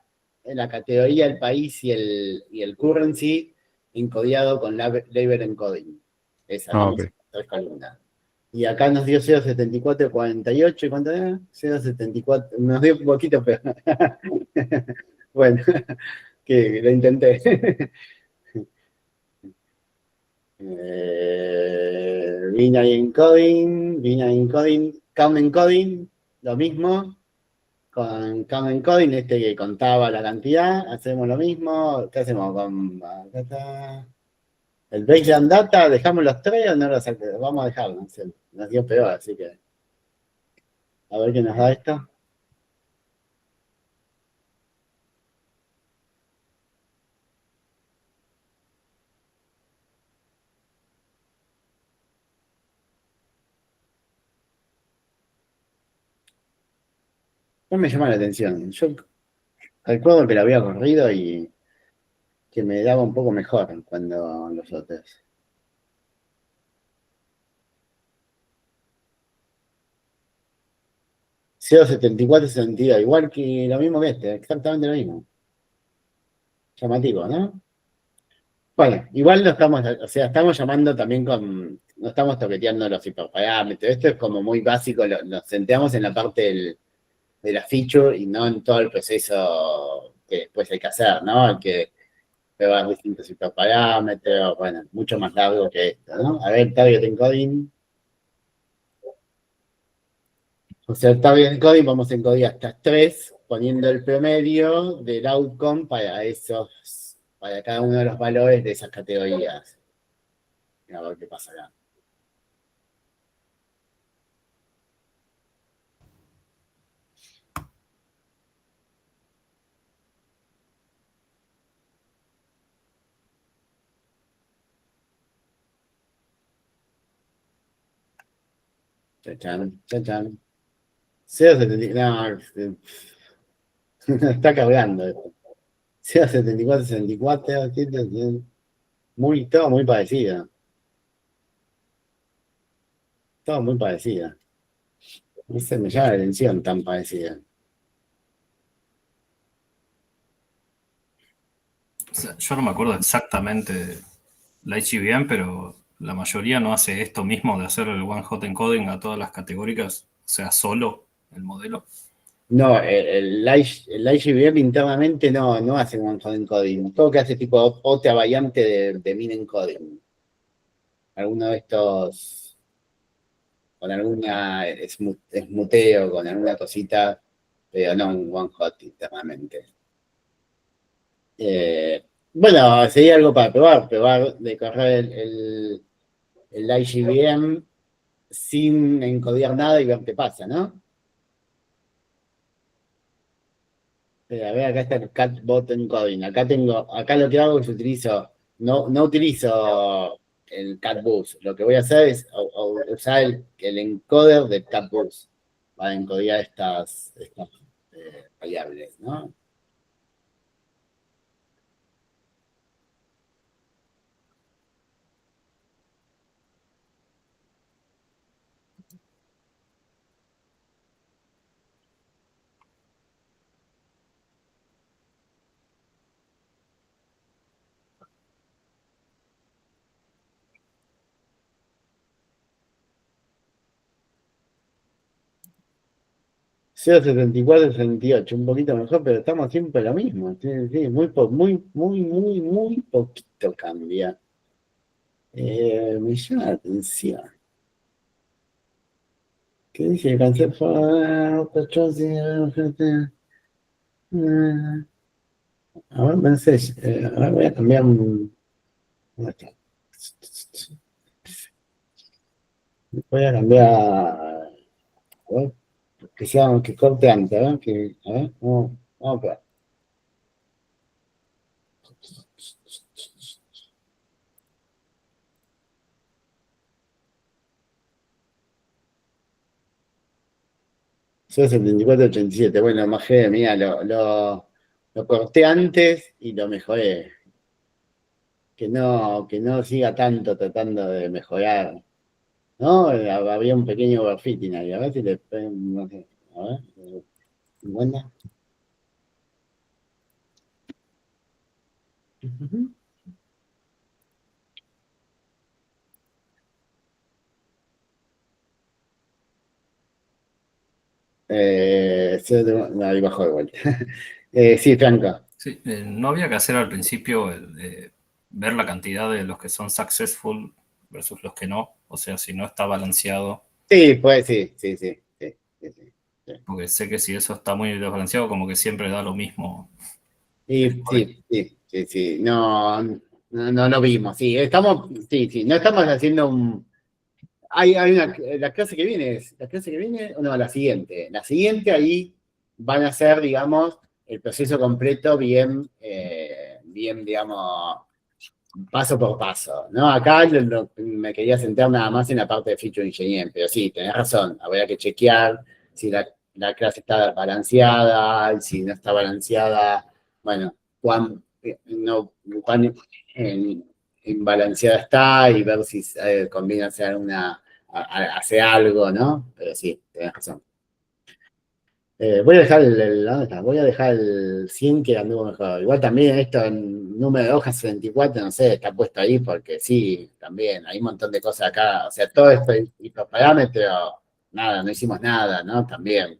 el país y el currency encodiado con label encoding. Ah, Sacamos ok. tres columnas. Y acá nos dio 0,7448, ¿y cuánto era? 0,74, nos dio un poquito, pero bueno, que lo intenté. Binary encoding, count encoding, lo mismo, con count encoding, este que contaba la cantidad, hacemos lo mismo, ¿qué hacemos con data? El baseline data, ¿dejamos los tres o no los sacamos? Vamos a dejarlo, no sé, nos dio peor, así que a ver qué nos da esto. No me llama la atención. Yo recuerdo que lo había corrido y que me daba un poco mejor cuando los otros. 0,74 sentido, igual que lo mismo que este, exactamente lo mismo. Llamativo, ¿no? Bueno, igual no estamos, o sea, estamos llamando también no estamos toqueteando los hiperparámetros. Esto es como muy básico, nos centramos en la parte de la feature y no en todo el proceso que después hay que hacer, ¿no? Hay que probar distintos hiperparámetros, bueno, mucho más largo que esto, ¿no? A ver, target encoding. O sea, el target encoding vamos a encodir hasta 3, poniendo el promedio del outcome para cada uno de los valores de esas categorías. A ver qué pasa acá. Chachan, chachan. 0,70, no, está cargando esto. 0,74, 64, todo muy parecido. Todo muy parecido. No sé, me llama la atención tan parecida. O sea, yo no me acuerdo exactamente la HBM, pero la mayoría no hace esto mismo de hacer el one hot encoding a todas las categóricas, o sea, solo el modelo. No, el IGBM internamente no hace one hot encoding. Todo que hace tipo otra variante de min encoding. Alguno de estos, con alguna esmuteo, con alguna cosita, pero no un one hot internamente. Bueno, sería algo para probar de correr el IGBM sin encodiar nada y ver qué pasa, ¿no? A ver, acá está el catbot encoding. Acá lo que hago es no utilizo el catboost. Lo que voy a hacer es usar el encoder de catboost para encodiar estas variables, ¿no? 0,74, 68, un poquito mejor, pero estamos siempre lo mismo. Sí, sí, muy poquito cambia. Me llama la atención. ¿Qué dice? Cancel for a ver, pensé, a ver, voy a cambiar ¿dónde está? Voy a cambiar, a ver, que corte antes, a ver, vamos a probar. 0,74,87. Bueno, majé, mira, lo corté antes y lo mejoré. Que no siga tanto tratando de mejorar. ¿No? Había un pequeño overfitting ahí. A ver si le. No sé, a ver. 50. Ahí bajó de vuelta. Sí, Franco. Sí, no había que hacer al principio ver la cantidad de los que son successful versus los que no, o sea, si no está balanceado. Sí, pues sí. Porque sé que si eso está muy desbalanceado, como que siempre da lo mismo. Sí. No lo vimos. Sí, sí. No estamos haciendo la clase que viene no, la siguiente. La siguiente ahí van a ser, digamos, el proceso completo bien, digamos, paso por paso, ¿no? Acá me quería centrar nada más en la parte de feature engineering, pero sí, tenés razón, habría que chequear si la clase está balanceada, y si no está balanceada, bueno, cuán imbalanceada está y ver si conviene hacer hacer algo, ¿no? Pero sí, tenés razón. Voy a dejar ¿dónde está? Voy a dejar el 100 que anduvo mejor. Igual también esto en número de hojas 74, no sé, está puesto ahí porque sí, también hay un montón de cosas acá. O sea, todo esto y los parámetros, nada, no hicimos nada, ¿no? También.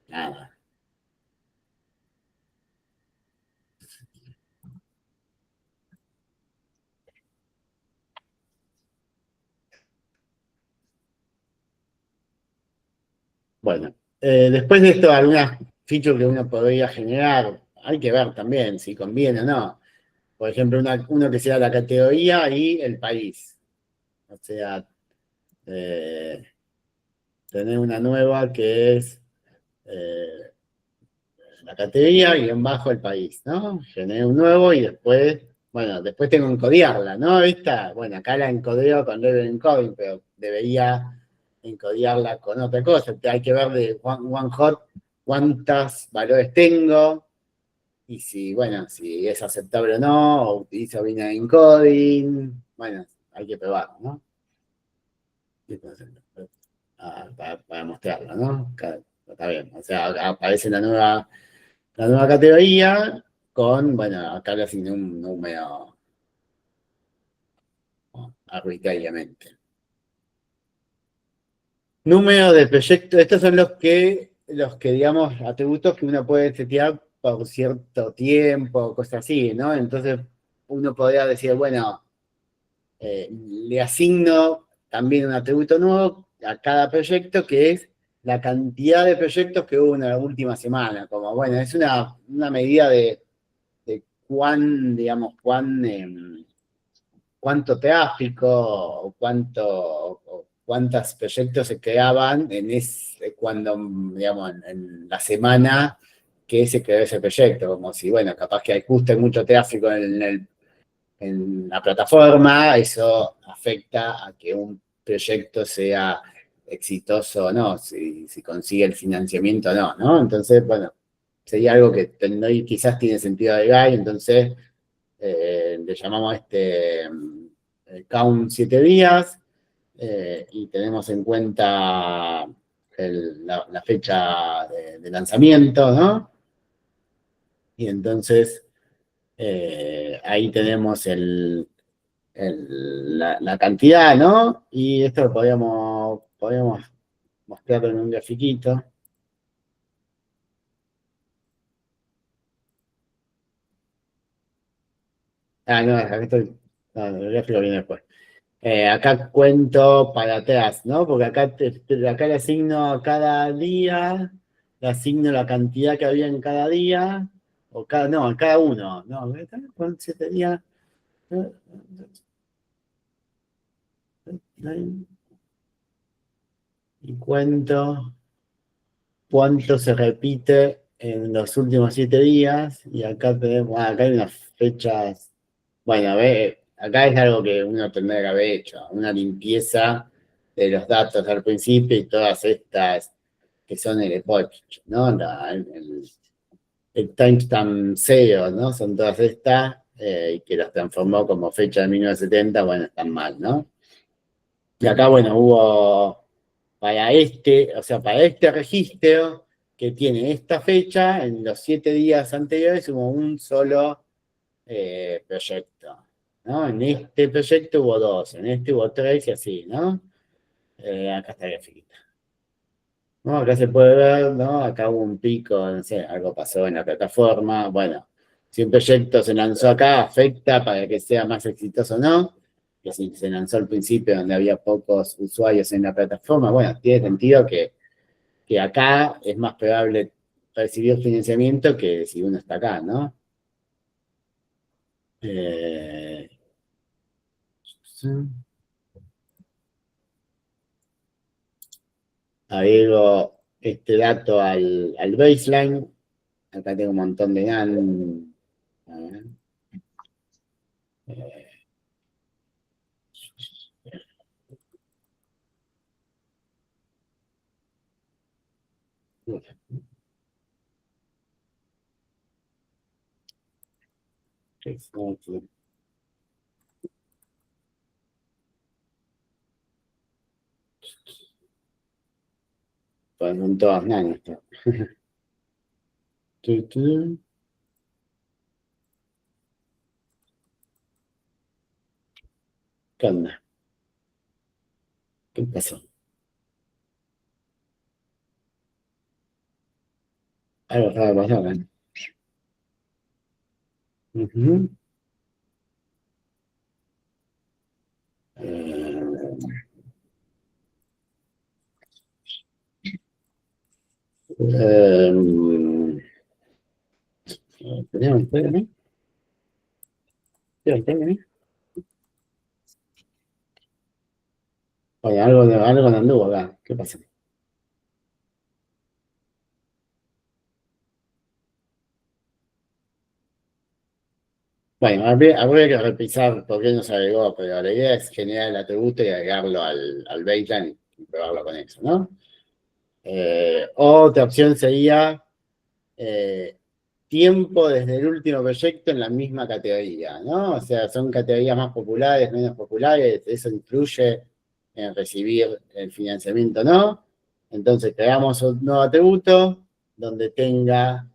Nada. Bueno, después de esto, algunas features que uno podría generar, hay que ver también si conviene o no. Por ejemplo, uno que sea la categoría y el país. O sea, eh, tener una nueva que es la categoría y en bajo el país, ¿no? Generé un nuevo y después, bueno, después tengo que encodiarla, ¿no? Esta, bueno, acá la encodeo con level encoding, pero debería encodearla con otra cosa. Hay que ver de one hot cuántos valores tengo y si, bueno, si es aceptable o no, o utilizo binary encoding, bueno, hay que probar, ¿no? Para mostrarlo, ¿no? Está bien, o sea, aparece la nueva categoría con, bueno, acá le asigné un número arbitrariamente. Número de proyectos, estos son digamos, atributos que uno puede setear por cierto tiempo, cosas así, ¿no? Entonces, uno podría decir, bueno, le asigno también un atributo nuevo a cada proyecto que es la cantidad de proyectos que hubo en la última semana. Como, bueno, es una medida de digamos, cuánto tráfico o cuántos proyectos se creaban cuando, digamos, en la semana que se creó ese proyecto. Como si, bueno, capaz que hay justo mucho tráfico en la plataforma, eso afecta a que un proyecto sea exitoso o no, si consigue el financiamiento o no, ¿no? Entonces, bueno, sería algo que quizás tiene sentido agregar, entonces le llamamos count 7 días y tenemos en cuenta la fecha de lanzamiento, ¿no? Y entonces ahí tenemos la cantidad, ¿no? Y esto lo podríamos mostrarlo en un grafiquito. No, no, el gráfico viene después. Acá cuento para atrás, ¿no? Porque acá le asigno a cada día, le asigno la cantidad que había en cada día, no, a cada uno, ¿no? ¿Cuántos 7 días? Y cuento cuánto se repite en los últimos 7 días, y acá tenemos, acá hay unas fechas, bueno, acá es algo que uno tendría que haber hecho, una limpieza de los datos al principio y todas estas que son el epoch, ¿no? El timestamp SEO, ¿no? Son todas estas y que las transformó como fecha de 1970, bueno, están mal, ¿no? Y acá, bueno, hubo o sea, para este registro que tiene esta fecha, en los 7 días anteriores hubo un solo proyecto, ¿no? En este proyecto hubo 2, en este hubo 3 y así, ¿no? Acá está la figura. ¿No? Acá se puede ver, ¿no? Acá hubo un pico, no sé, algo pasó en la plataforma. Bueno, si un proyecto se lanzó acá, afecta para que sea más exitoso o no. Que si se lanzó al principio donde había pocos usuarios en la plataforma, bueno, tiene sentido que acá es más probable recibir financiamiento que si uno está acá, ¿no? Sí. Agrego este dato al baseline. Acá tengo un montón de NaN. A ver. Pues son todos nanos. ¿Qué onda? ¿Qué pasó? Algo raro pasó acá. Ujú. ¿Tenemos historia, no? ¿Tenemos historia, no? Oye, algo no anduvo acá. ¿Qué pasa? Bueno, habría que revisar por qué no se agregó, pero la idea es generar el atributo y agregarlo al baseline y probarlo con eso, ¿no? Otra opción sería tiempo desde el último proyecto en la misma categoría, ¿no? O sea, son categorías más populares, menos populares, eso influye en recibir el financiamiento o no. Entonces creamos un nuevo atributo donde tenga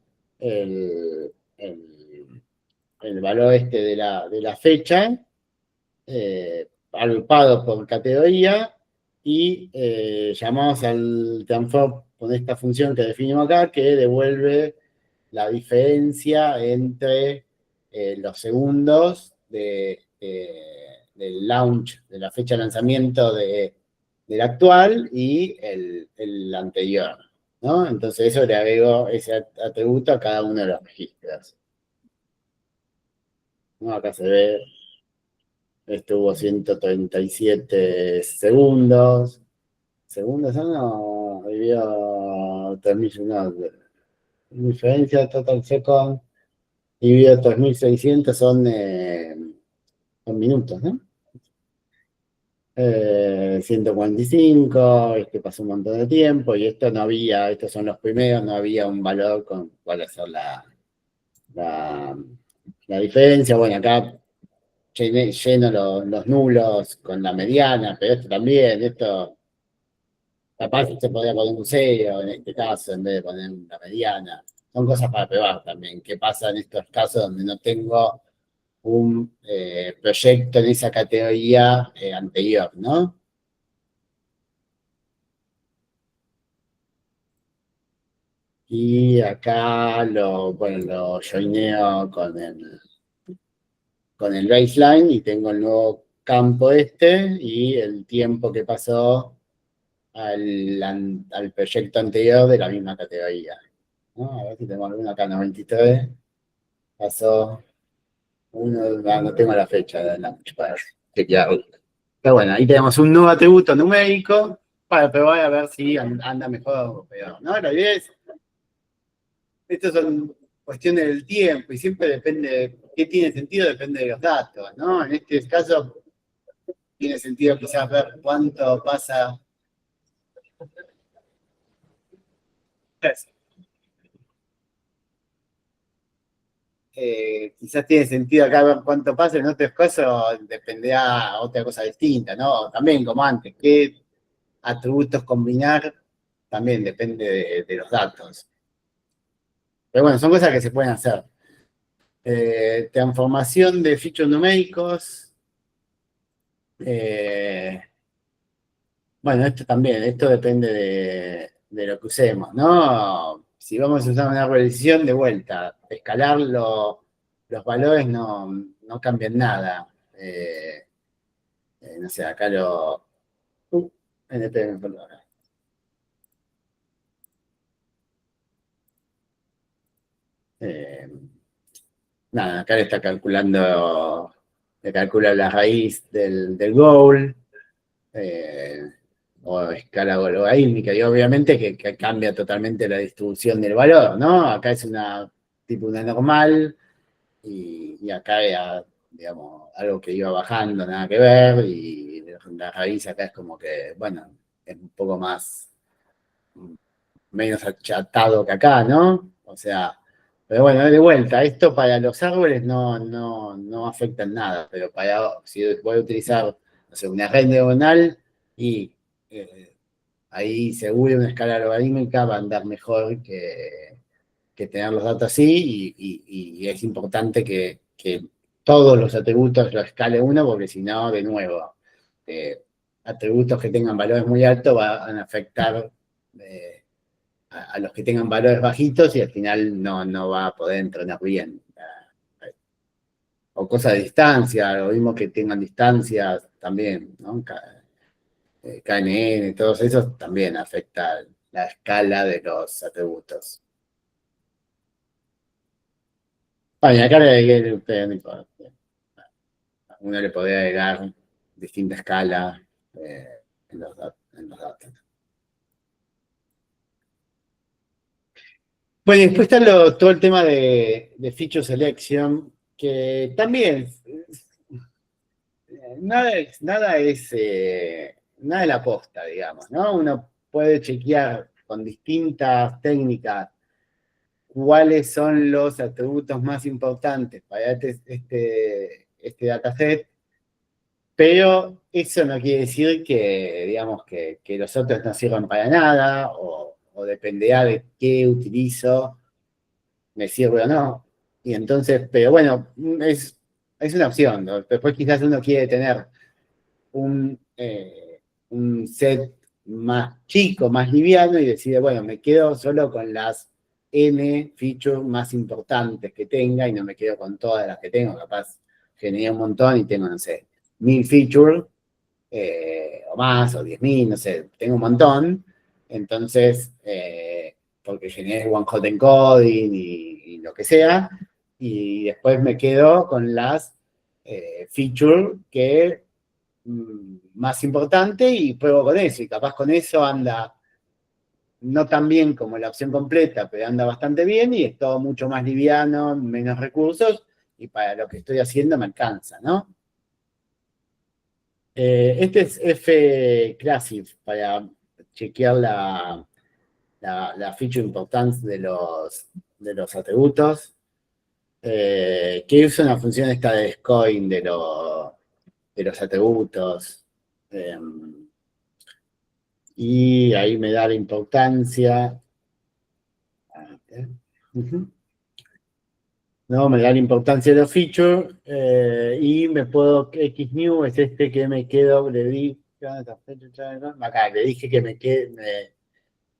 el valor de la fecha, agrupado por categoría, y llamamos al transform con esta función que definimos acá, que devuelve la diferencia entre los segundos del launch, de la fecha de lanzamiento del actual y el anterior, ¿no? Entonces eso le agrego ese atributo a cada uno de los registros. ¿No? Acá se ve, estuvo 137 segundos. ¿Segundos no? Dividido 3000, no, diferencia total second dividido 3600 son minutos, ¿no? 145, pasó un montón de tiempo y esto no había, estos son los primeros, no había un valor con cuál hacer la, la diferencia. Bueno, acá lleno los nulos con la mediana, pero esto también, esto capaz se podría poner un cero en este caso en vez de poner una mediana. Son cosas para probar también. ¿Qué pasa en estos casos donde no tengo un proyecto en esa categoría anterior, ¿no? Y acá lo joineo con el baseline y tengo el nuevo campo y el tiempo que pasó al proyecto anterior de la misma categoría, ¿no? A ver si tengo alguno acá, 93, pasó uno, no tengo la fecha de la para chequearlo. Pero bueno, ahí tenemos un nuevo atributo numérico para probar a ver si anda mejor o peor, ¿no? La idea es, estas son cuestiones del tiempo y siempre depende, ¿qué tiene sentido? Depende de los datos, ¿no? En este caso tiene sentido quizás ver cuánto pasa. Quizás tiene sentido acá ver cuánto pasa, en otros casos dependerá otra cosa distinta, ¿no? También como antes, qué atributos combinar también depende de los datos. Pero bueno, son cosas que se pueden hacer. Transformación de fichos numéricos. Bueno, esto también, esto depende de lo que usemos, ¿no? Si vamos a usar una revisión de vuelta, escalar los valores no cambian nada. No sé, acá NP, perdón. Eh, Nada, acá le está calculando, le calcula la raíz del goal, o escala logarítmica, y obviamente que cambia totalmente la distribución del valor, ¿no? Acá es tipo una normal, y acá era, digamos, algo que iba bajando, nada que ver, y la raíz acá es como que, bueno, es un poco menos achatado que acá, ¿no? O sea, Pero bueno, de vuelta, esto para los árboles no afecta en nada, pero si voy a utilizar, no sé, una red neuronal y ahí seguro una escala logarítmica va a andar mejor que tener los datos así y es importante que todos los atributos lo escale uno, porque si no, de nuevo, atributos que tengan valores muy altos van a afectar a los que tengan valores bajitos y al final no va a poder entrenar bien. O cosas de distancia, lo mismo que tengan distancias también, ¿no? KNN, todos esos también afecta la escala de los atributos. Bueno, acá le agregué, no importa. Uno le podría agregar distinta escala en los datos. Bueno, y después está todo el tema de feature selection, que también nada es la posta, digamos, ¿no? Uno puede chequear con distintas técnicas cuáles son los atributos más importantes para este dataset, pero eso no quiere decir que, digamos, que los otros no sirvan para nada, o dependerá de qué utilizo, me sirve o no. Y entonces, pero bueno, es una opción, ¿no? Después quizás uno quiere tener un set más chico, más liviano, y decide, bueno, me quedo solo con las N features más importantes que tenga y no me quedo con todas las que tengo. Capaz generé un montón y tengo, no sé, 1000 features o más, o 10.000, no sé, tengo un montón. Entonces, porque generé one hot encoding y lo que sea, y después me quedo con las features que más importante y pruebo con eso, y capaz con eso anda no tan bien como la opción completa, pero anda bastante bien y es todo mucho más liviano, menos recursos, y para lo que estoy haciendo me alcanza, ¿no? Este es F-Classic para chequear la feature importance de los atributos, que usa una función esta de scoring de los atributos. Y ahí me da la importancia. ¿No? Me da la importancia de los features y me puedo, XNew es este que me quedo, le dije que me quede,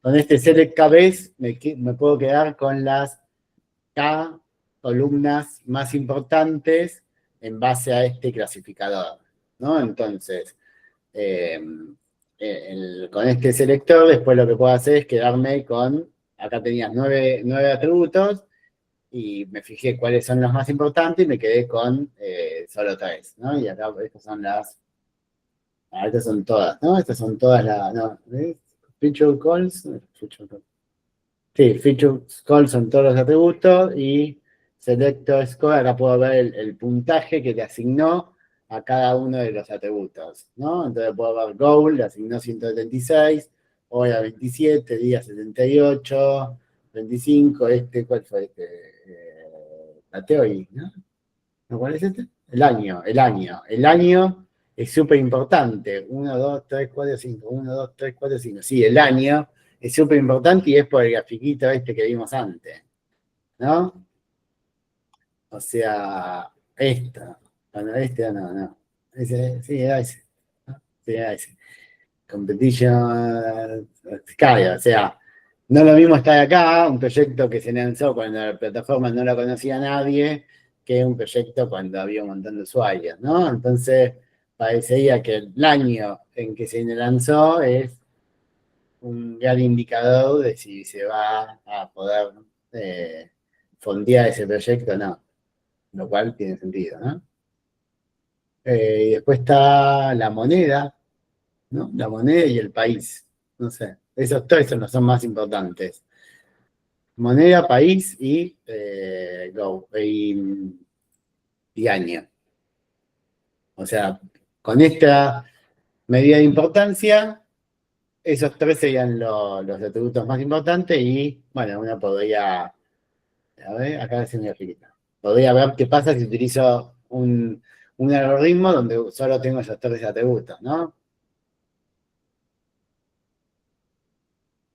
con este select KBS me puedo quedar con las K columnas más importantes en base a este clasificador, ¿no? Entonces, con este selector, después lo que puedo hacer es quedarme con, acá tenías 9 atributos, y me fijé cuáles son los más importantes y me quedé con solo 3, ¿no? Y acá estas son estas son todas, ¿no? Estas son todas feature calls, sí, feature calls son todos los atributos, y selector score, acá puedo ver el puntaje que le asignó a cada uno de los atributos, ¿no? Entonces puedo ver goal, le asignó 176, hora 27, día 78, 25, ¿cuál fue este? La teoría, ¿no? ¿Cuál es este? El año. El año es súper importante. 1, 2, 3, 4, 5. 1, 2, 3, 4, 5. Sí, el año es súper importante y es por el grafiquito este que vimos antes, ¿no? O sea, esto. Bueno, no. Sí, era ese. ¿No? Sí, era ese. Competition Sky, o sea, no es lo mismo estar acá, un proyecto que se lanzó cuando la plataforma no la conocía nadie, que un proyecto cuando había un montón de usuarios, ¿no? Entonces, parecería que el año en que se lanzó es un gran indicador de si se va a poder fondear ese proyecto o no, lo cual tiene sentido, ¿no? Y después está la moneda, ¿no? La moneda y el país, no sé, esos tres son los más importantes. Moneda, país y año. O sea, con esta medida de importancia, esos tres serían los atributos más importantes y, bueno, uno podría A ver, acá es una grafiquita. Podría ver qué pasa si utilizo un algoritmo donde solo tengo esos tres atributos, ¿no?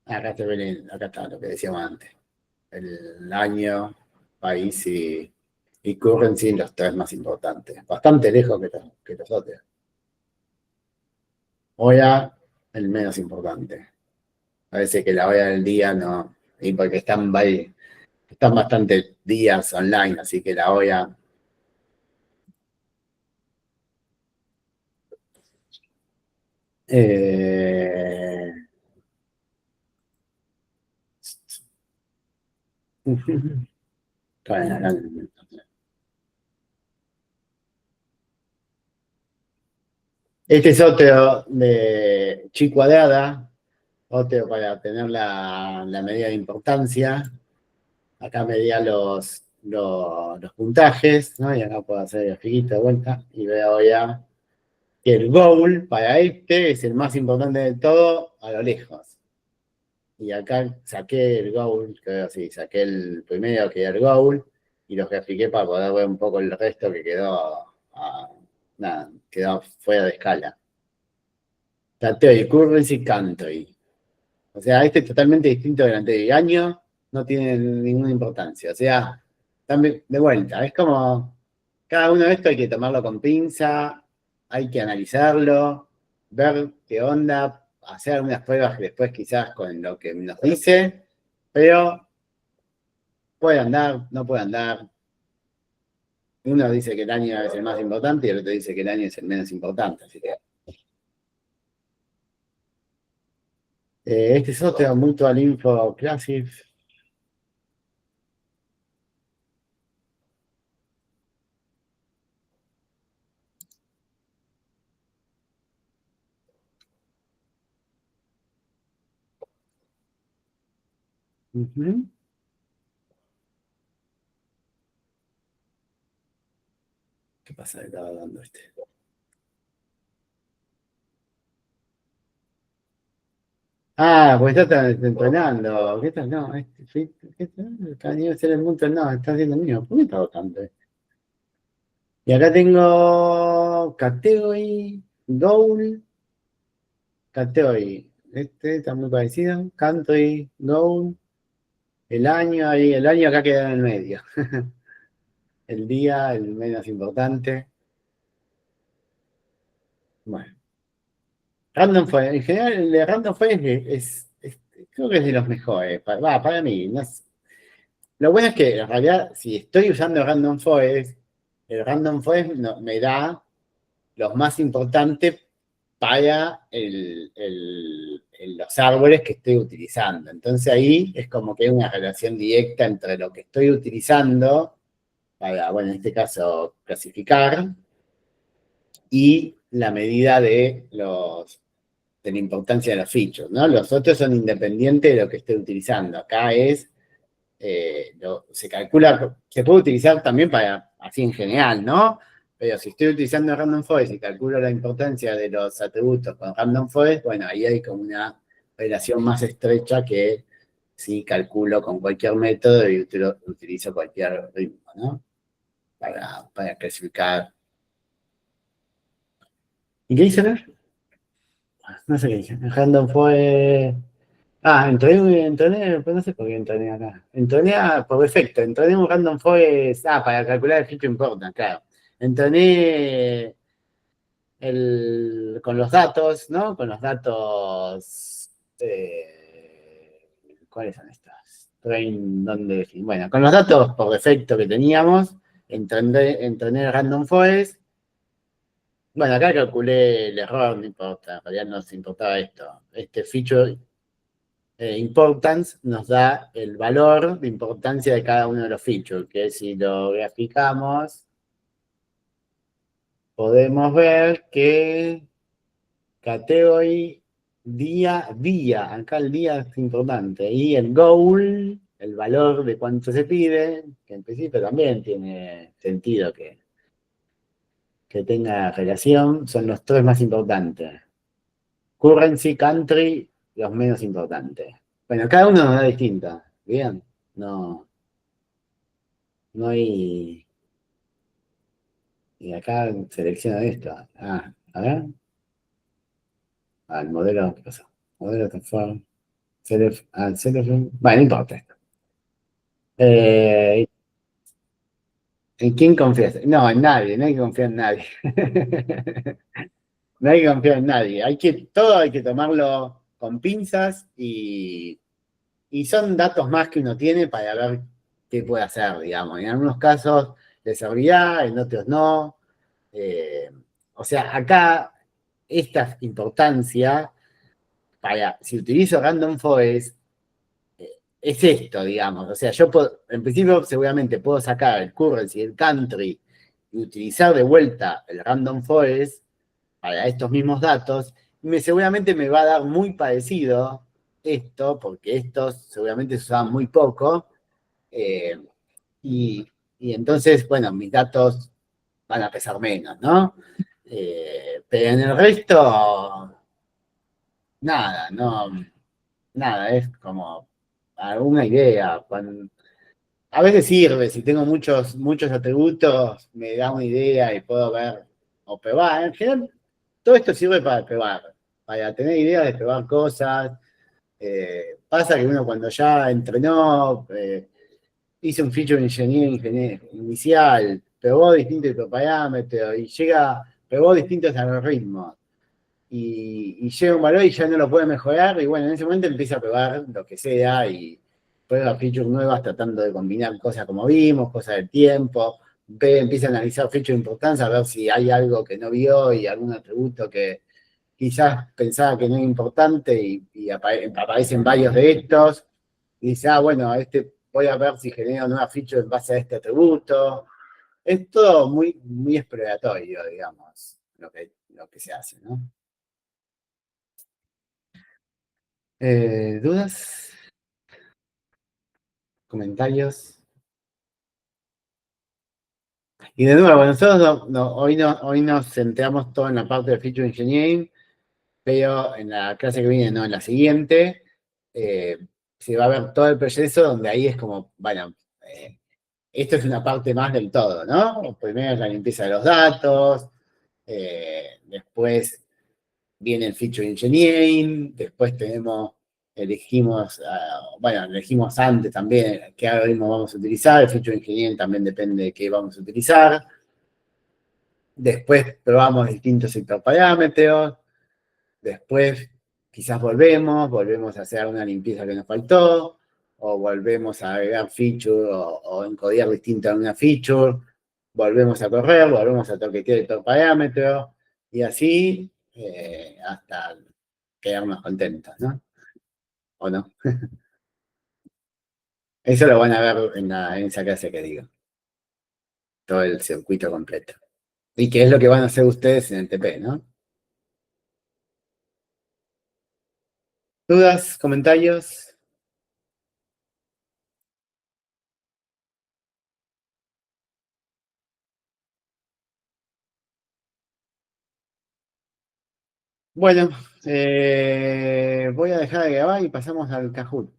Acá acá está lo que decíamos antes. El año, país y currency, los tres más importantes. Bastante lejos que los otros. Hora, el menos importante. Parece que la hora del día no. Y porque están bastantes días online, así que la hora. Eh, Este es otro de chi cuadrada, otro para tener la medida de importancia. Acá medía los puntajes, ¿no? Y acá puedo hacer el grafiquito de vuelta y veo ya que el goal para este es el más importante de todo a lo lejos. Y acá saqué el goal, creo sí, saqué el primero que era el goal y los grafiqué para poder ver un poco el resto que quedó fuera de escala. Tateo, Currency Country. O sea, este es totalmente distinto del anterior. Año no tiene ninguna importancia. O sea, también, de vuelta, es como cada uno de estos hay que tomarlo con pinza, hay que analizarlo, ver qué onda, hacer algunas pruebas que después quizás con lo que nos dice, pero puede andar, no puede andar. Uno dice que el año es el más importante y el otro dice que el año es el menos importante. Así que este es otro Mutual Info Classic. ¿Qué pasa? Estaba dando este. Ah, pues está entrenando. ¿Qué tal? No, está a nivel ser el mundo, no, está haciendo el mío. ¿Por qué está votando? Y acá tengo Category, Goal, Category. Este está muy parecido. Country, Goal, el año, ahí, el año acá queda en el medio. El día, el menos importante. Bueno. Random Forest, en general el de Random Forest creo que es de los mejores. Para mí. Lo bueno es que en realidad, si estoy usando Random Forest, el Random Forest me da los más importantes para los árboles que estoy utilizando. Entonces ahí es como que hay una relación directa entre lo que estoy utilizando para, bueno, en este caso, clasificar, y la medida de la importancia de los features, ¿no? Los otros son independientes de lo que estoy utilizando. Acá se calcula, se puede utilizar también para, así en general, ¿no? Pero si estoy utilizando Random Forest y calculo la importancia de los atributos con Random Forest, bueno, ahí hay como una relación más estrecha que si calculo con cualquier método y utilizo cualquier ritmo, ¿no? Para clasificar. ¿Y qué hice ver? No sé qué dice. Random Forest. Entoné, pues no sé por qué entoné acá. Entoné por defecto, entoné un Random Forest, para calcular el feature important, claro. Entoné con los datos, ¿no? Con los datos, ¿cuáles son estos? Bueno, con los datos por defecto que teníamos, entoné el Random Forest. Bueno, acá calculé el error, no importa, en realidad no nos importaba esto. Este feature importance nos da el valor de importancia de cada uno de los features, que si lo graficamos, podemos ver que category día, acá el día es importante, y el goal, el valor de cuánto se pide, que en principio también tiene sentido que tenga relación, son los tres más importantes. Currency, country, los menos importantes. Bueno, cada uno nos da distinto, ¿bien? No. no hay... Y acá selecciono esto. A ver. El modelo, ¿qué pasó? Modelo transform. Bueno, no importa esto. ¿En quién confías? No, en nadie, no hay que confiar en nadie. No hay que confiar en nadie. Todo hay que tomarlo con pinzas y son datos más que uno tiene para ver qué puede hacer, digamos. En algunos casos de seguridad, en otros no. Eh, o sea, acá esta importancia si utilizo Random Forest, es esto, digamos. O sea, en principio seguramente puedo sacar el currency y el country y utilizar de vuelta el Random Forest para estos mismos datos, y seguramente me va a dar muy parecido esto, porque estos seguramente se usaban muy poco, eh, y, y entonces, bueno, mis datos van a pesar menos, ¿no? Pero en el resto, nada, no, nada, es como alguna idea. A veces sirve, si tengo muchos atributos, me da una idea y puedo ver o probar. En general, todo esto sirve para probar, para tener ideas de probar cosas. Pasa que uno cuando ya entrenó, hizo un feature engineering inicial, probó distintos parámetros y probó distintos algoritmos y llega un valor y ya no lo puede mejorar, y bueno, en ese momento empieza a probar lo que sea y prueba features nuevas tratando de combinar cosas como vimos, cosas del tiempo, empieza a analizar features de importancia, a ver si hay algo que no vio y algún atributo que quizás pensaba que no era importante y aparecen varios de estos, y dice, bueno, voy a ver si genero nuevas features en base a este atributo. Es todo muy exploratorio, digamos, lo que se hace, ¿no? ¿Dudas? ¿Comentarios? Y de nuevo, nosotros hoy nos centramos todo en la parte de Feature Engineering, pero en la clase que viene, no, en la siguiente, eh, se va a ver todo el proceso donde ahí es como, bueno, esto es una parte más del todo, ¿no? Primero es la limpieza de los datos, después viene el Feature Engineering, después elegimos antes también qué algoritmo vamos a utilizar, el Feature Engineering también depende de qué vamos a utilizar, después probamos distintos sector parámetros, después quizás volvemos a hacer una limpieza que nos faltó, o volvemos a agregar feature o encodiar distinto a una feature, volvemos a correr, volvemos a toquetear el parámetro, y así hasta quedarnos contentos, ¿no? ¿O no? Eso lo van a ver en esa clase que digo. Todo el circuito completo. Y qué es lo que van a hacer ustedes en el TP, ¿no? ¿Dudas? ¿Comentarios? Bueno, voy a dejar de grabar y pasamos al Kahoot.